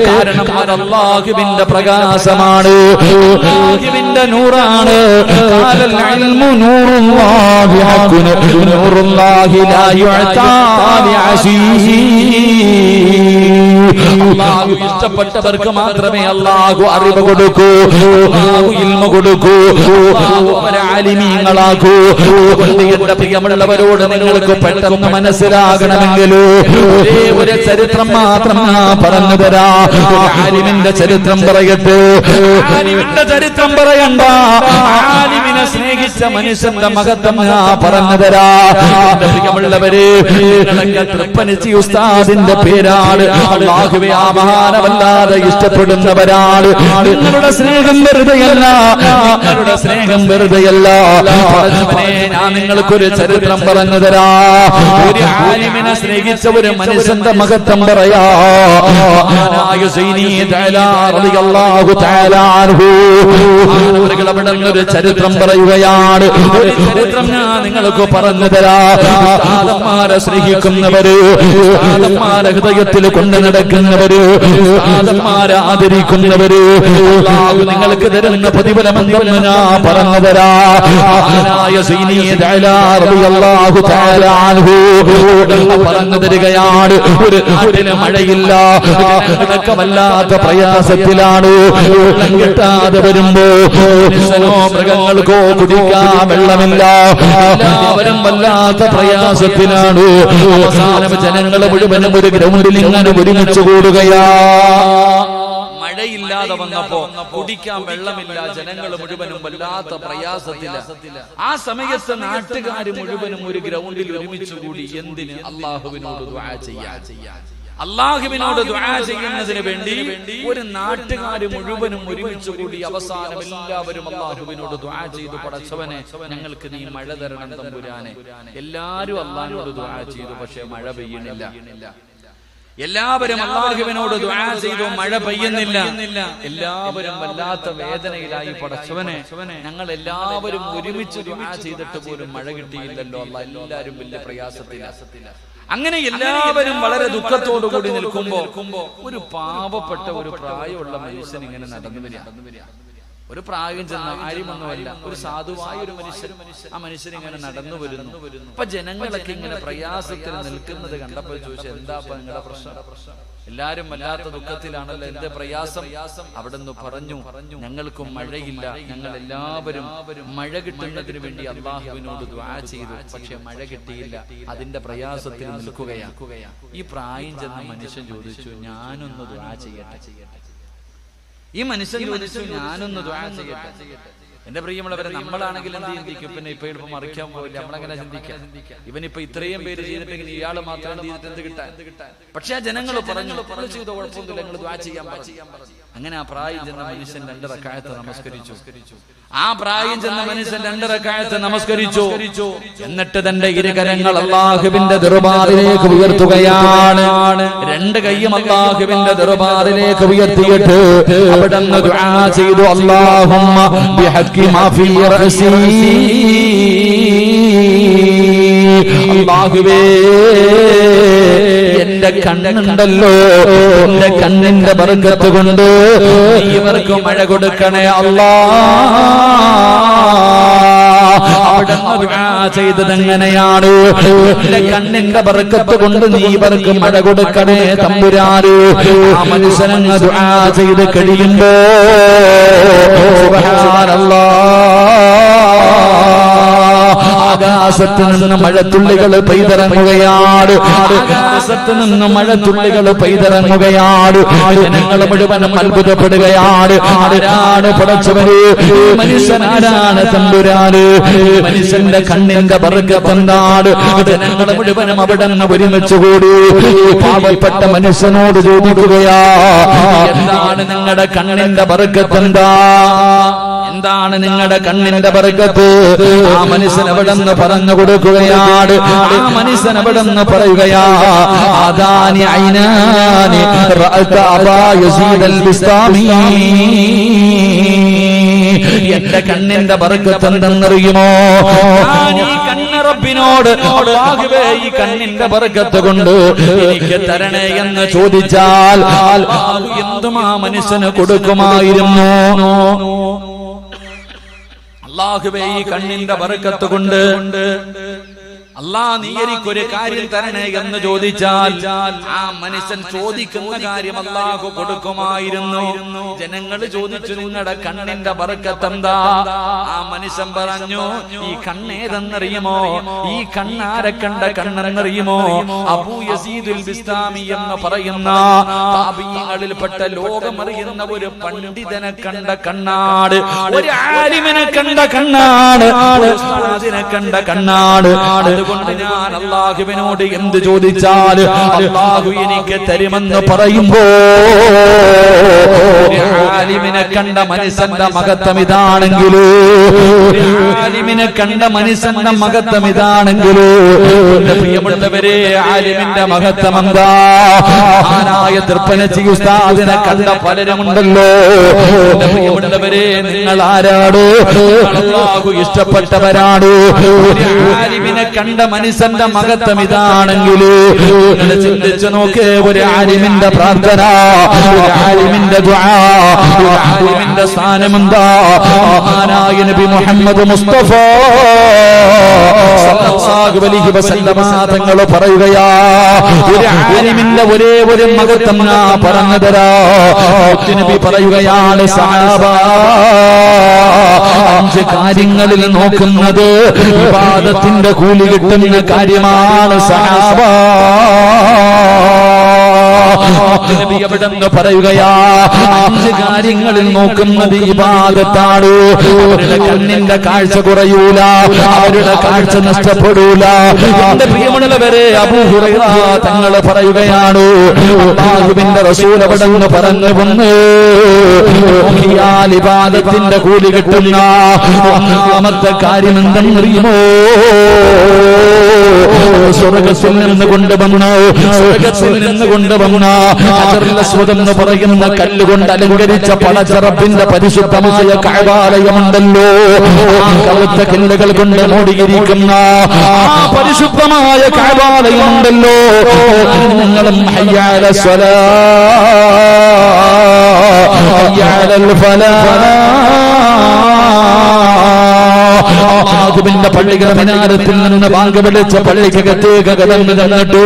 കാരണം അത് അല്ലാഹുവിന്റെ പ്രകാശമാണ്, അല്ലാഹുവിന്റെ നൂറാണ്. ഖാലൽ ഇൽമു നൂറുല്ലാഹി ഹഖുൻ നൂറുല്ലാഹി ലാ യുഅതാ ലിഅസീഹി. അല്ലാഹു ഇഷ്ടപ്പെട്ടവർക്ക് മാത്രമേ അല്ലാഹു അറിവ് കൊടുക്കൂ, അല്ലാഹു ഇൽമു കൊടുക്കൂ, അല്ലാഹു അവരെ ആലിമീങ്ങളാക്കൂ. എന്റെ പ്രിയമുള്ളവരോട് നിങ്ങൾക്ക് പെട്ടെന്ന് മനസ്സിലാകണമെങ്കിൽ ഒരേ ഒരു ചരിത്രം മാത്രം ഞാൻ പറഞ്ഞു തരാ. ആലിമിന്റെ ചരിത്രം പറയട്ടെ. ആലിമിന്റെ ചരിത്രം പറയണ്ട, ആലിമിനെ സ്നേഹിച്ച മനുഷ്യന്റെ മഹത്വം ഞാൻ പറഞ്ഞു തരാ. എന്റെ പ്രിയമുള്ളവരെ, തൃപ്പനച്ചി ഉസ്താദിന്റെ പേരാണ്. അല്ലാഹുവേ, ആ മഹാനവല്ലാതെ ഇഷ്ടപ്പെടുന്നവരാണ്. നിങ്ങളുടെ സ്നേഹം വെറുതെയല്ല, നിങ്ങളുടെ സ്നേഹം വെറുതെയല്ല. ഞാൻ നിങ്ങൾക്കൊരു ചരിത്രം പറഞ്ഞു തരാ. ഒരു ആലിമിനെ സ്നേഹിച്ച ഒരു മനുഷ്യന്റെ മഹത്വം പറയാ. ഒരു ചരിത്രം പറയുകയാണ്. ഒരു ചരിത്രം ഞാൻ നിങ്ങൾക്ക് പറഞ്ഞു തരാ. ഉസ്താദന്മാരെ സ്നേഹിക്കുന്നവര്, ഉസ്താദന്മാരെ ഹൃദയത്തിൽ കൊണ്ടു നടക്കുന്നവര്, ഉസ്താദന്മാരെ ആദരിക്കുന്നവര്, അല്ലാഹു നിങ്ങൾക്ക് തരുന്ന പ്രതിഫലമെന്ന് ഞാൻ പറഞ്ഞു തരാ. പറഞ്ഞു തരികയാണ്. ഒരു നാട്ടിന് മഴയില്ല, വല്ലാത്ത പ്രയാസത്തിലാണ്. വെള്ളം കിട്ടാതെ വരുമ്പോ മനുഷ്യനോ മൃഗങ്ങൾക്കോ കുടിക്കാൻ വെള്ളമില്ല. എല്ലാവരും വല്ലാത്ത പ്രയാസത്തിലാണ്. അവസാനം ജനങ്ങൾ മുഴുവനും ഒരു ഗ്രൗണ്ടിൽ ഇങ്ങനെ ഒരുമിച്ച് കൂടുകയാ. മഴയില്ലാതെ വന്നപ്പോ കുടിക്കാൻ വെള്ളമില്ല, ജനങ്ങൾ മുഴുവനും വല്ലാത്ത പ്രയാസത്തില. ആ സമയത്ത് നാട്ടുകാർ മുഴുവനും ഒരു ഗ്രൗണ്ടിൽ ഒരുമിച്ച് കൂടി. എന്തിന്? അല്ലാഹുവിനോട് ദുആ ചെയ്യാൻ. അല്ലാഹുവിനോട് ദുആ ചെയ്യുന്നതിന് വേണ്ടി ഒരു നാട്ടുകാർ മുഴുവനും ഒരുമിച്ച് കൂടി. അവസാനം എല്ലാവരും അല്ലാഹുവിനോട് ദുആ ചെയ്തു, പടച്ചവനെ ഞങ്ങൾക്ക് നീ മഴ തരണം തമ്പുരാനെ. എല്ലാവരും അല്ലാഹുവിനോട് ദുആ ചെയ്തു, പക്ഷേ മഴ പെയ്യണില്ല. എല്ലാവരും അല്ലാഹുവിനോട് ദുആ ചെയ്തു, മഴ പെയ്യുന്നില്ല. എല്ലാവരും വല്ലാത്ത വേദനയിലായി. പടച്ചവനെ, ഞങ്ങൾ എല്ലാവരും ഒരുമിച്ച് ദുആ ചെയ്തിട്ട് പോലും മഴ കിട്ടിയില്ലല്ലോ അല്ലാഹ്. എല്ലാവരും വലിയ പ്രയാസത്തില. അങ്ങനെ എല്ലാവരും വളരെ ദുഃഖത്തോടു കൂടി നിൽക്കുമ്പോ ഒരു പാവപ്പെട്ട ഒരു പ്രായമുള്ള മനുഷ്യൻ ഇങ്ങനെ നടന്നു വരിക. ഒരു പ്രായം ചെന്ന ആരുമൊന്നുമല്ല, ഒരു സാധുവായ ഒരു മനുഷ്യൻ. ആ മനുഷ്യൻ ഇങ്ങനെ നടന്നു വരുന്നു. അപ്പൊ ജനങ്ങളൊക്കെ ഇങ്ങനെ പ്രയാസത്തിൽ നിൽക്കുന്നത് കണ്ടപ്പോൾ ചോദിച്ചു, എന്താ നിങ്ങളുടെ പ്രശ്നം? എല്ലാരും വല്ലാത്ത ദുഃഖത്തിലാണല്ലോ, എന്റെ പ്രയാസം? അവിടുന്ന് പറഞ്ഞു, ഞങ്ങൾക്കും മഴയില്ല, ഞങ്ങൾ എല്ലാവരും മഴ കിട്ടുന്നതിന് വേണ്ടി അല്ലാഹുവിനോട് ദുആ ചെയ്തു, പക്ഷെ മഴ കിട്ടിയില്ല, അതിന്റെ പ്രയാസത്തിൽ നിൽക്കുകയാണ്. ഈ പ്രായം ചെന്ന മനുഷ്യൻ ചോദിച്ചു, ഞാനൊന്ന് ദുആ ചെയ്യട്ടെ. ഈ മനുഷ്യൻ ചോദിച്ചു, ഞാനൊന്ന് ദുആ ചെയ്യട്ടെ. എന്റെ പ്രിയമുള്ളവരെ, നമ്മളാണെങ്കിൽ എന്ത് ചിന്തിക്കും? പിന്നെ ഇപ്പൊ എളുപ്പം മറിക്കാൻ പോയില്ല, നമ്മളെങ്ങനെ ചിന്തിക്കാം? ഇവനിപ്പോ ഇത്രയും പേര് ചെയ്തിട്ടെങ്കിൽ ഇയാള് മാത്രം ചെയ്തിട്ട് എന്ത് കിട്ടാൻ? പക്ഷെ ആ ജനങ്ങൾ പറഞ്ഞു, ചെയ്തോ കുഴപ്പമൊന്നുമില്ല, നിങ്ങൾ ദുആ ചെയ്യാൻ പറഞ്ഞു. അങ്ങനെ ആ പ്രായം ചെന്ന മനുഷ്യൻ 2 റക്അത്ത് നമസ്കരിച്ചു. ആ പ്രായം ചെന്ന മനുഷ്യൻ 2 റക്അത്ത് നമസ്കരിച്ചു. എന്നിട്ട് തന്റെ ഇരുകരങ്ങൾ അല്ലാഹുവിന്റെ ദർബാറിലേക്ക് ഉയർത്തുകയാണ്. 2 കൈയും അല്ലാഹുവിന്റെ ദർബാറിലേക്ക് ഉയർത്തിയിട്ട് അവിടുന്ന് ദുആ ചെയ്തു, അല്ലാഹുമ്മ ബിഹഖി മാ ഫീ റഅസി. അല്ലാഹുവേ, എന്റെ കണ്ണുണ്ടല്ലോ, എന്റെ കണ്ണിന്റെ ബർക്കത്ത് കൊണ്ട് നീ ഇവർക്ക് മഴ കൊടുക്കണേ അല്ലാഹ്. അവിടുന്ന് ദുആ ചെയ്തത് എങ്ങനെയാണ്? എന്റെ കണ്ണിന്റെ ബർക്കത്ത് കൊണ്ട് നീ ഇവർക്ക് മഴ കൊടുക്കണേ തമ്പുരാന്. ആ മനുഷ്യനങ്ങ് ദുആ ചെയ്ത് കഴിയുമ്പോ സുബ്ഹാനല്ലാഹ്, ആ ആകാശത്ത് നിന്ന് മഴത്തുള്ളികൾ പെയ്തിറങ്ങുകയാണ്. ആകാശത്ത് നിന്ന് മഴത്തുള്ളികൾ പെയ്തിറങ്ങുകയാണ്. ജനങ്ങൾ മുഴുവനും അത്ഭുതപ്പെടുകയാണ്. ആരാണ് പടച്ചവന്? മനുഷ്യനാരാണ് തമ്പുരാന്? മനുഷ്യന്റെ കണ്ണിന്റെ ബർക്കത്ത് എന്താണ്? ജനങ്ങൾ മുഴുവനും അവിടെ നിന്ന് ഒരുമിച്ച് കൂടി പാവപ്പെട്ട മനുഷ്യനോട് ചോദിക്കുകയാ, എന്താണ് നിങ്ങളുടെ കണ്ണിന്റെ ബർക്കത്ത്? എന്താണ് നിങ്ങളുടെ കണ്ണിന്റെ ബർക്കത്ത്? ആ മനുഷ്യൻ അവിടെ നിന്ന് പറഞ്ഞു കൊടുക്കുകയാണ്. ആ മനുഷ്യൻ അവിടെ നിന്ന് പറയുകയാ, ആദാനി ഐനാനി റഅത അബാ യസീദ് അൽ ബിസ്താമി. എന്റെ കണ്ണിന്റെ ബർക്കത്ത് എന്തെന്നറിയുമോ? ഞാൻ ഈ കണ്ണ് റബ്ബിനോട് അല്ലാഹുവേ ഈ കണ്ണിന്റെ ബർക്കത്ത് കൊണ്ട് എനിക്ക് തരണേ എന്ന് ചോദിച്ചാൽ എന്തും ആ മനുഷ്യന് കൊടുക്കുമായിരുന്നു. അല്ലാഹുവേ ഈ കണ്ണിന്റെ ബർക്കത്ത് കൊണ്ട് അല്ലാഹ് നീ എനിക്കൊരു കാര്യം തരണേ എന്ന് ചോദിച്ചാൽ ആ മനുഷ്യൻ ചോദിക്കുന്ന കാര്യം അല്ലാഹു കൊടുക്കുമായിരുന്നു. ജനങ്ങൾ ചോദിച്ചു, നിങ്ങളുടെ കണ്ണിന്റെ ബർക്കത്ത് എന്താ? ആ മനുഷ്യൻ പറഞ്ഞു, ഈ കണ്ണേതെന്നറിയുമോ? ഈ കണ്ണാരെ കണ്ട കണ്ണെന്നറിയുമോ? അബൂ യസീദുൽ ബിസ്താമി എന്ന് പറയുന്ന താബിഈങ്ങളിൽപ്പെട്ട ലോകമറിയുന്ന ഒരു പണ്ഡിതനെ കണ്ട കണ്ണാട്, ഒരു ആലിമിനെ കണ്ട കണ്ണാട്, ഒരു ഉസ്താദിനെ കണ്ട കണ്ണാട്. അതുകൊണ്ട് ഞാൻ അല്ലാഹുവിനോട് എന്ത് ചോദിച്ചാൽ അല്ലാഹു എനിക്ക് തരുമെന്ന് പറയുമ്പോ ആലിമിനെ കണ്ട മനുഷ്യന്റെ മഹത്വം ഇതാണെങ്കിലോ, ആലിമിനെ കണ്ട മനുഷ്യന്റെ മഹത്വം ഇതാണെങ്കിലോ, പ്രിയപ്പെട്ടവരെ ആലിമിന്റെ മഹത്വം എന്താ? മഹാനായ തൃപ്പനച്ചി ഉസ്താദിനെ കണ്ട പലരുമുണ്ടല്ലോ. പ്രിയപ്പെട്ടവരെ നിങ്ങൾ ആരാണ്? അല്ലാഹു ഇഷ്ടപ്പെട്ടവരാണ്. ആലിമിനെ കണ്ട മനുഷ്യന്റെ മഹത്വം ഇതാണെങ്കില് ചിന്തിച്ചു നോക്ക്. ഒരു ആലിമിന്റെ പ്രാർത്ഥന, ഒരു ആലിമിന്റെ ദുആ, ഒരു ആലിമിന്റെ സ്ഥാനം എന്താ? മഹാനായ നബി മുഹമ്മദ് മുസ്തഫ സല്ലല്ലാഹു അലൈഹി വസല്ലമ തങ്ങൾ പറയുകയാ, ഒരു ആലിമിന്റെ ഒരേ ഒരു മഹത്വം ഞാൻ പറഞ്ഞു തരാ. നബി പറയുകയാണ്, സഹാബ 5 കാര്യങ്ങളിൽ നോക്കുന്നത് ഇബാദത്തിന്റെ കൂലി കിട്ടുന്ന കാര്യമാണ് സഹാബ. നബി എവിടെന്ന് പറയുകയാ, 5 കാര്യങ്ങളിൽ നോക്കുന്നത് ഇബാദത്താണ്. അവരുടെ കണ്ണിന്റെ കാഴ്ച കുറയൂല, അവരുടെ കാഴ്ച നഷ്ടപ്പെടൂല. എന്റെ പ്രിയമുള്ളവരെ, അബൂ ഹുറൈറ തങ്ങൾ പറയുകയാണ്, അല്ലാഹുവിന്റെ റസൂൽ എവിടെന്ന് പറഞ്ഞു വന്ന് ഇബാദത്തിന്റെ കൂലി കിട്ടുന്ന ഒന്നാമത്തെ കാര്യം എന്തെന്നറിയുമോ? സ്വർഗത്തിൽ നിന്ന് കൊണ്ടുവന്ന ഹജറുൽ അസ്വദ് എന്ന് പറയുന്ന കല്ലുകൊണ്ട് അലങ്കരിച്ച പടച്ച റബ്ബിന്റെ പരിശുദ്ധമായ കഅബാലയമുണ്ടല്ലോ. കറുത്ത കല്ലുകൾ കൊണ്ട് മൂടിയിരിക്കുന്ന ആ പരിശുദ്ധമായ കഅബാലയമുണ്ടല്ലോ. നിങ്ങളും ഹയ്യ അല സ്വലാ ഹയ്യ അലൽ ഫലാഹ് അല്ലാഹുവിന്റെ പള്ളിയുടെ മിനാരത്തിൽ നിന്ന് ബാങ്ക് വിളിച്ച പള്ളിക്കകത്തേക്ക് കടന്നു ചെന്നിട്ടു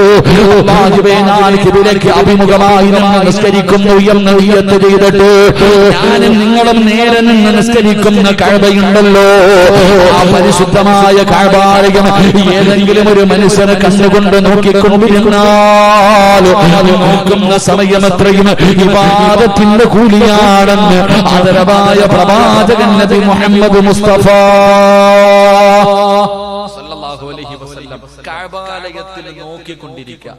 അല്ലാഹുവേ ഞാൻ ഖിബിലയ്ക്ക് അഭിമുഖമായി നിന്ന് നിസ്കരിക്കുന്നു എന്ന് നിയ്യത്ത് ചെയ്തിട്ട് ഞാനും നിങ്ങളും നേരെ നിന്ന് നിസ്കരിക്കുന്ന കഅബയുണ്ടല്ലോ. ആ പരിശുദ്ധമായ കഅബാലയം ഏതെങ്കിലും ഒരു മനുഷ്യനെ കണ്ണുകൊണ്ട് നോക്കിക്കൊണ്ടിരുന്നാൽ നോക്കുന്ന സമയം എത്രയും ഇബാദത്തിന്റെ കൂലിയാണെന്ന് ആദരവായ പ്രവാചകൻ നബി മുഹമ്മദ് മുസ്തഫ സല്ലല്ലാഹു അലൈഹി വസല്ലം കഅബാലയത്തിൽ നോക്കിക്കൊണ്ടിരിക്കുക.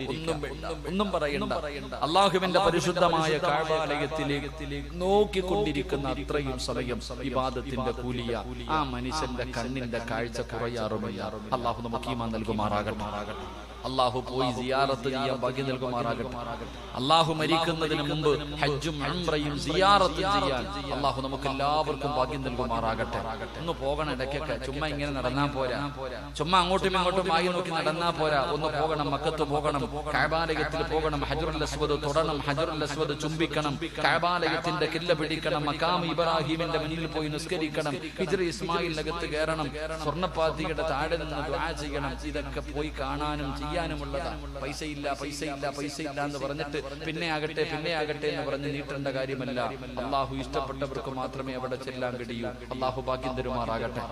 ഒന്നും പറയണ്ട. അല്ലാഹുവിന്റെ പരിശുദ്ധമായ കഅബാലയത്തിലേക്ക് നോക്കിക്കൊണ്ടിരിക്കുന്ന അത്രയും സമയം ഇബാദത്തിന്റെ കൂലിയ. ആ മനുഷ്യന്റെ കണ്ണിന്റെ കാഴ്ച കുറയാറുമില്ല. അല്ലാഹു നമുക്ക് ഈമാൻ നൽകുമാറാകട്ടെ. അല്ലാഹു പോയി സിയാറത്ത് ചെയ്യാൻ ഭാഗ്യം നൽകുമാറാകട്ടെ. അല്ലാഹു മരിക്കുന്നതിന് മുമ്പ് ഹജ്ജും ഉംറയും സിയാറത്തും ചെയ്യാൻ അല്ലാഹു നമുക്ക് എല്ലാവർക്കും ഭാഗ്യം നൽകുമാറാകട്ടെ. ഒന്ന് പോകണം ഇടയ്ക്കൊക്കെ. ചുമ്മാ ഇങ്ങനെ നടന്നാ പോരാ, ചുമ്മാ അങ്ങോട്ടും ഇങ്ങോട്ടും ആയി നോക്കി നടന്നാ പോരാ. ഒന്ന് പോകണം, മക്കത്ത് പോകണം, കഅബാലയത്തിൽ പോകണം, ഹജറുൽ അസ്വദ് തൊടണം, ഹജറുൽ അസ്വദ് ചുംബിക്കണം, കഅബാലയത്തിന്റെ കില്ല പിടിക്കണം, മഖാം ഇബ്രാഹിമിന്റെ മുന്നിൽ പോയി നിസ്കരിക്കണം, ഹിജ്റ ഇസ്മായിലിനകത്ത് കയറണം, സ്വർണ്ണപ്പാത്തിയുടെ താഴെ നിന്ന് ദുആ ചെയ്യണം. ഇതൊക്കെ പോയി കാണാനും ചെയ്യാനുമുള്ളതാണ്. പൈസയില്ല എന്ന് പറഞ്ഞിട്ട് പിന്നെ ആകട്ടെ എന്ന് പറഞ്ഞ് നീട്ടേണ്ട കാര്യമല്ല. അള്ളാഹു ഇഷ്ടപ്പെട്ടവർക്ക് മാത്രമേ അവിടെ ചെല്ലാൻ കഴിയൂ. അള്ളാഹു ഭാഗ്യം തരുമാറാകട്ടെ.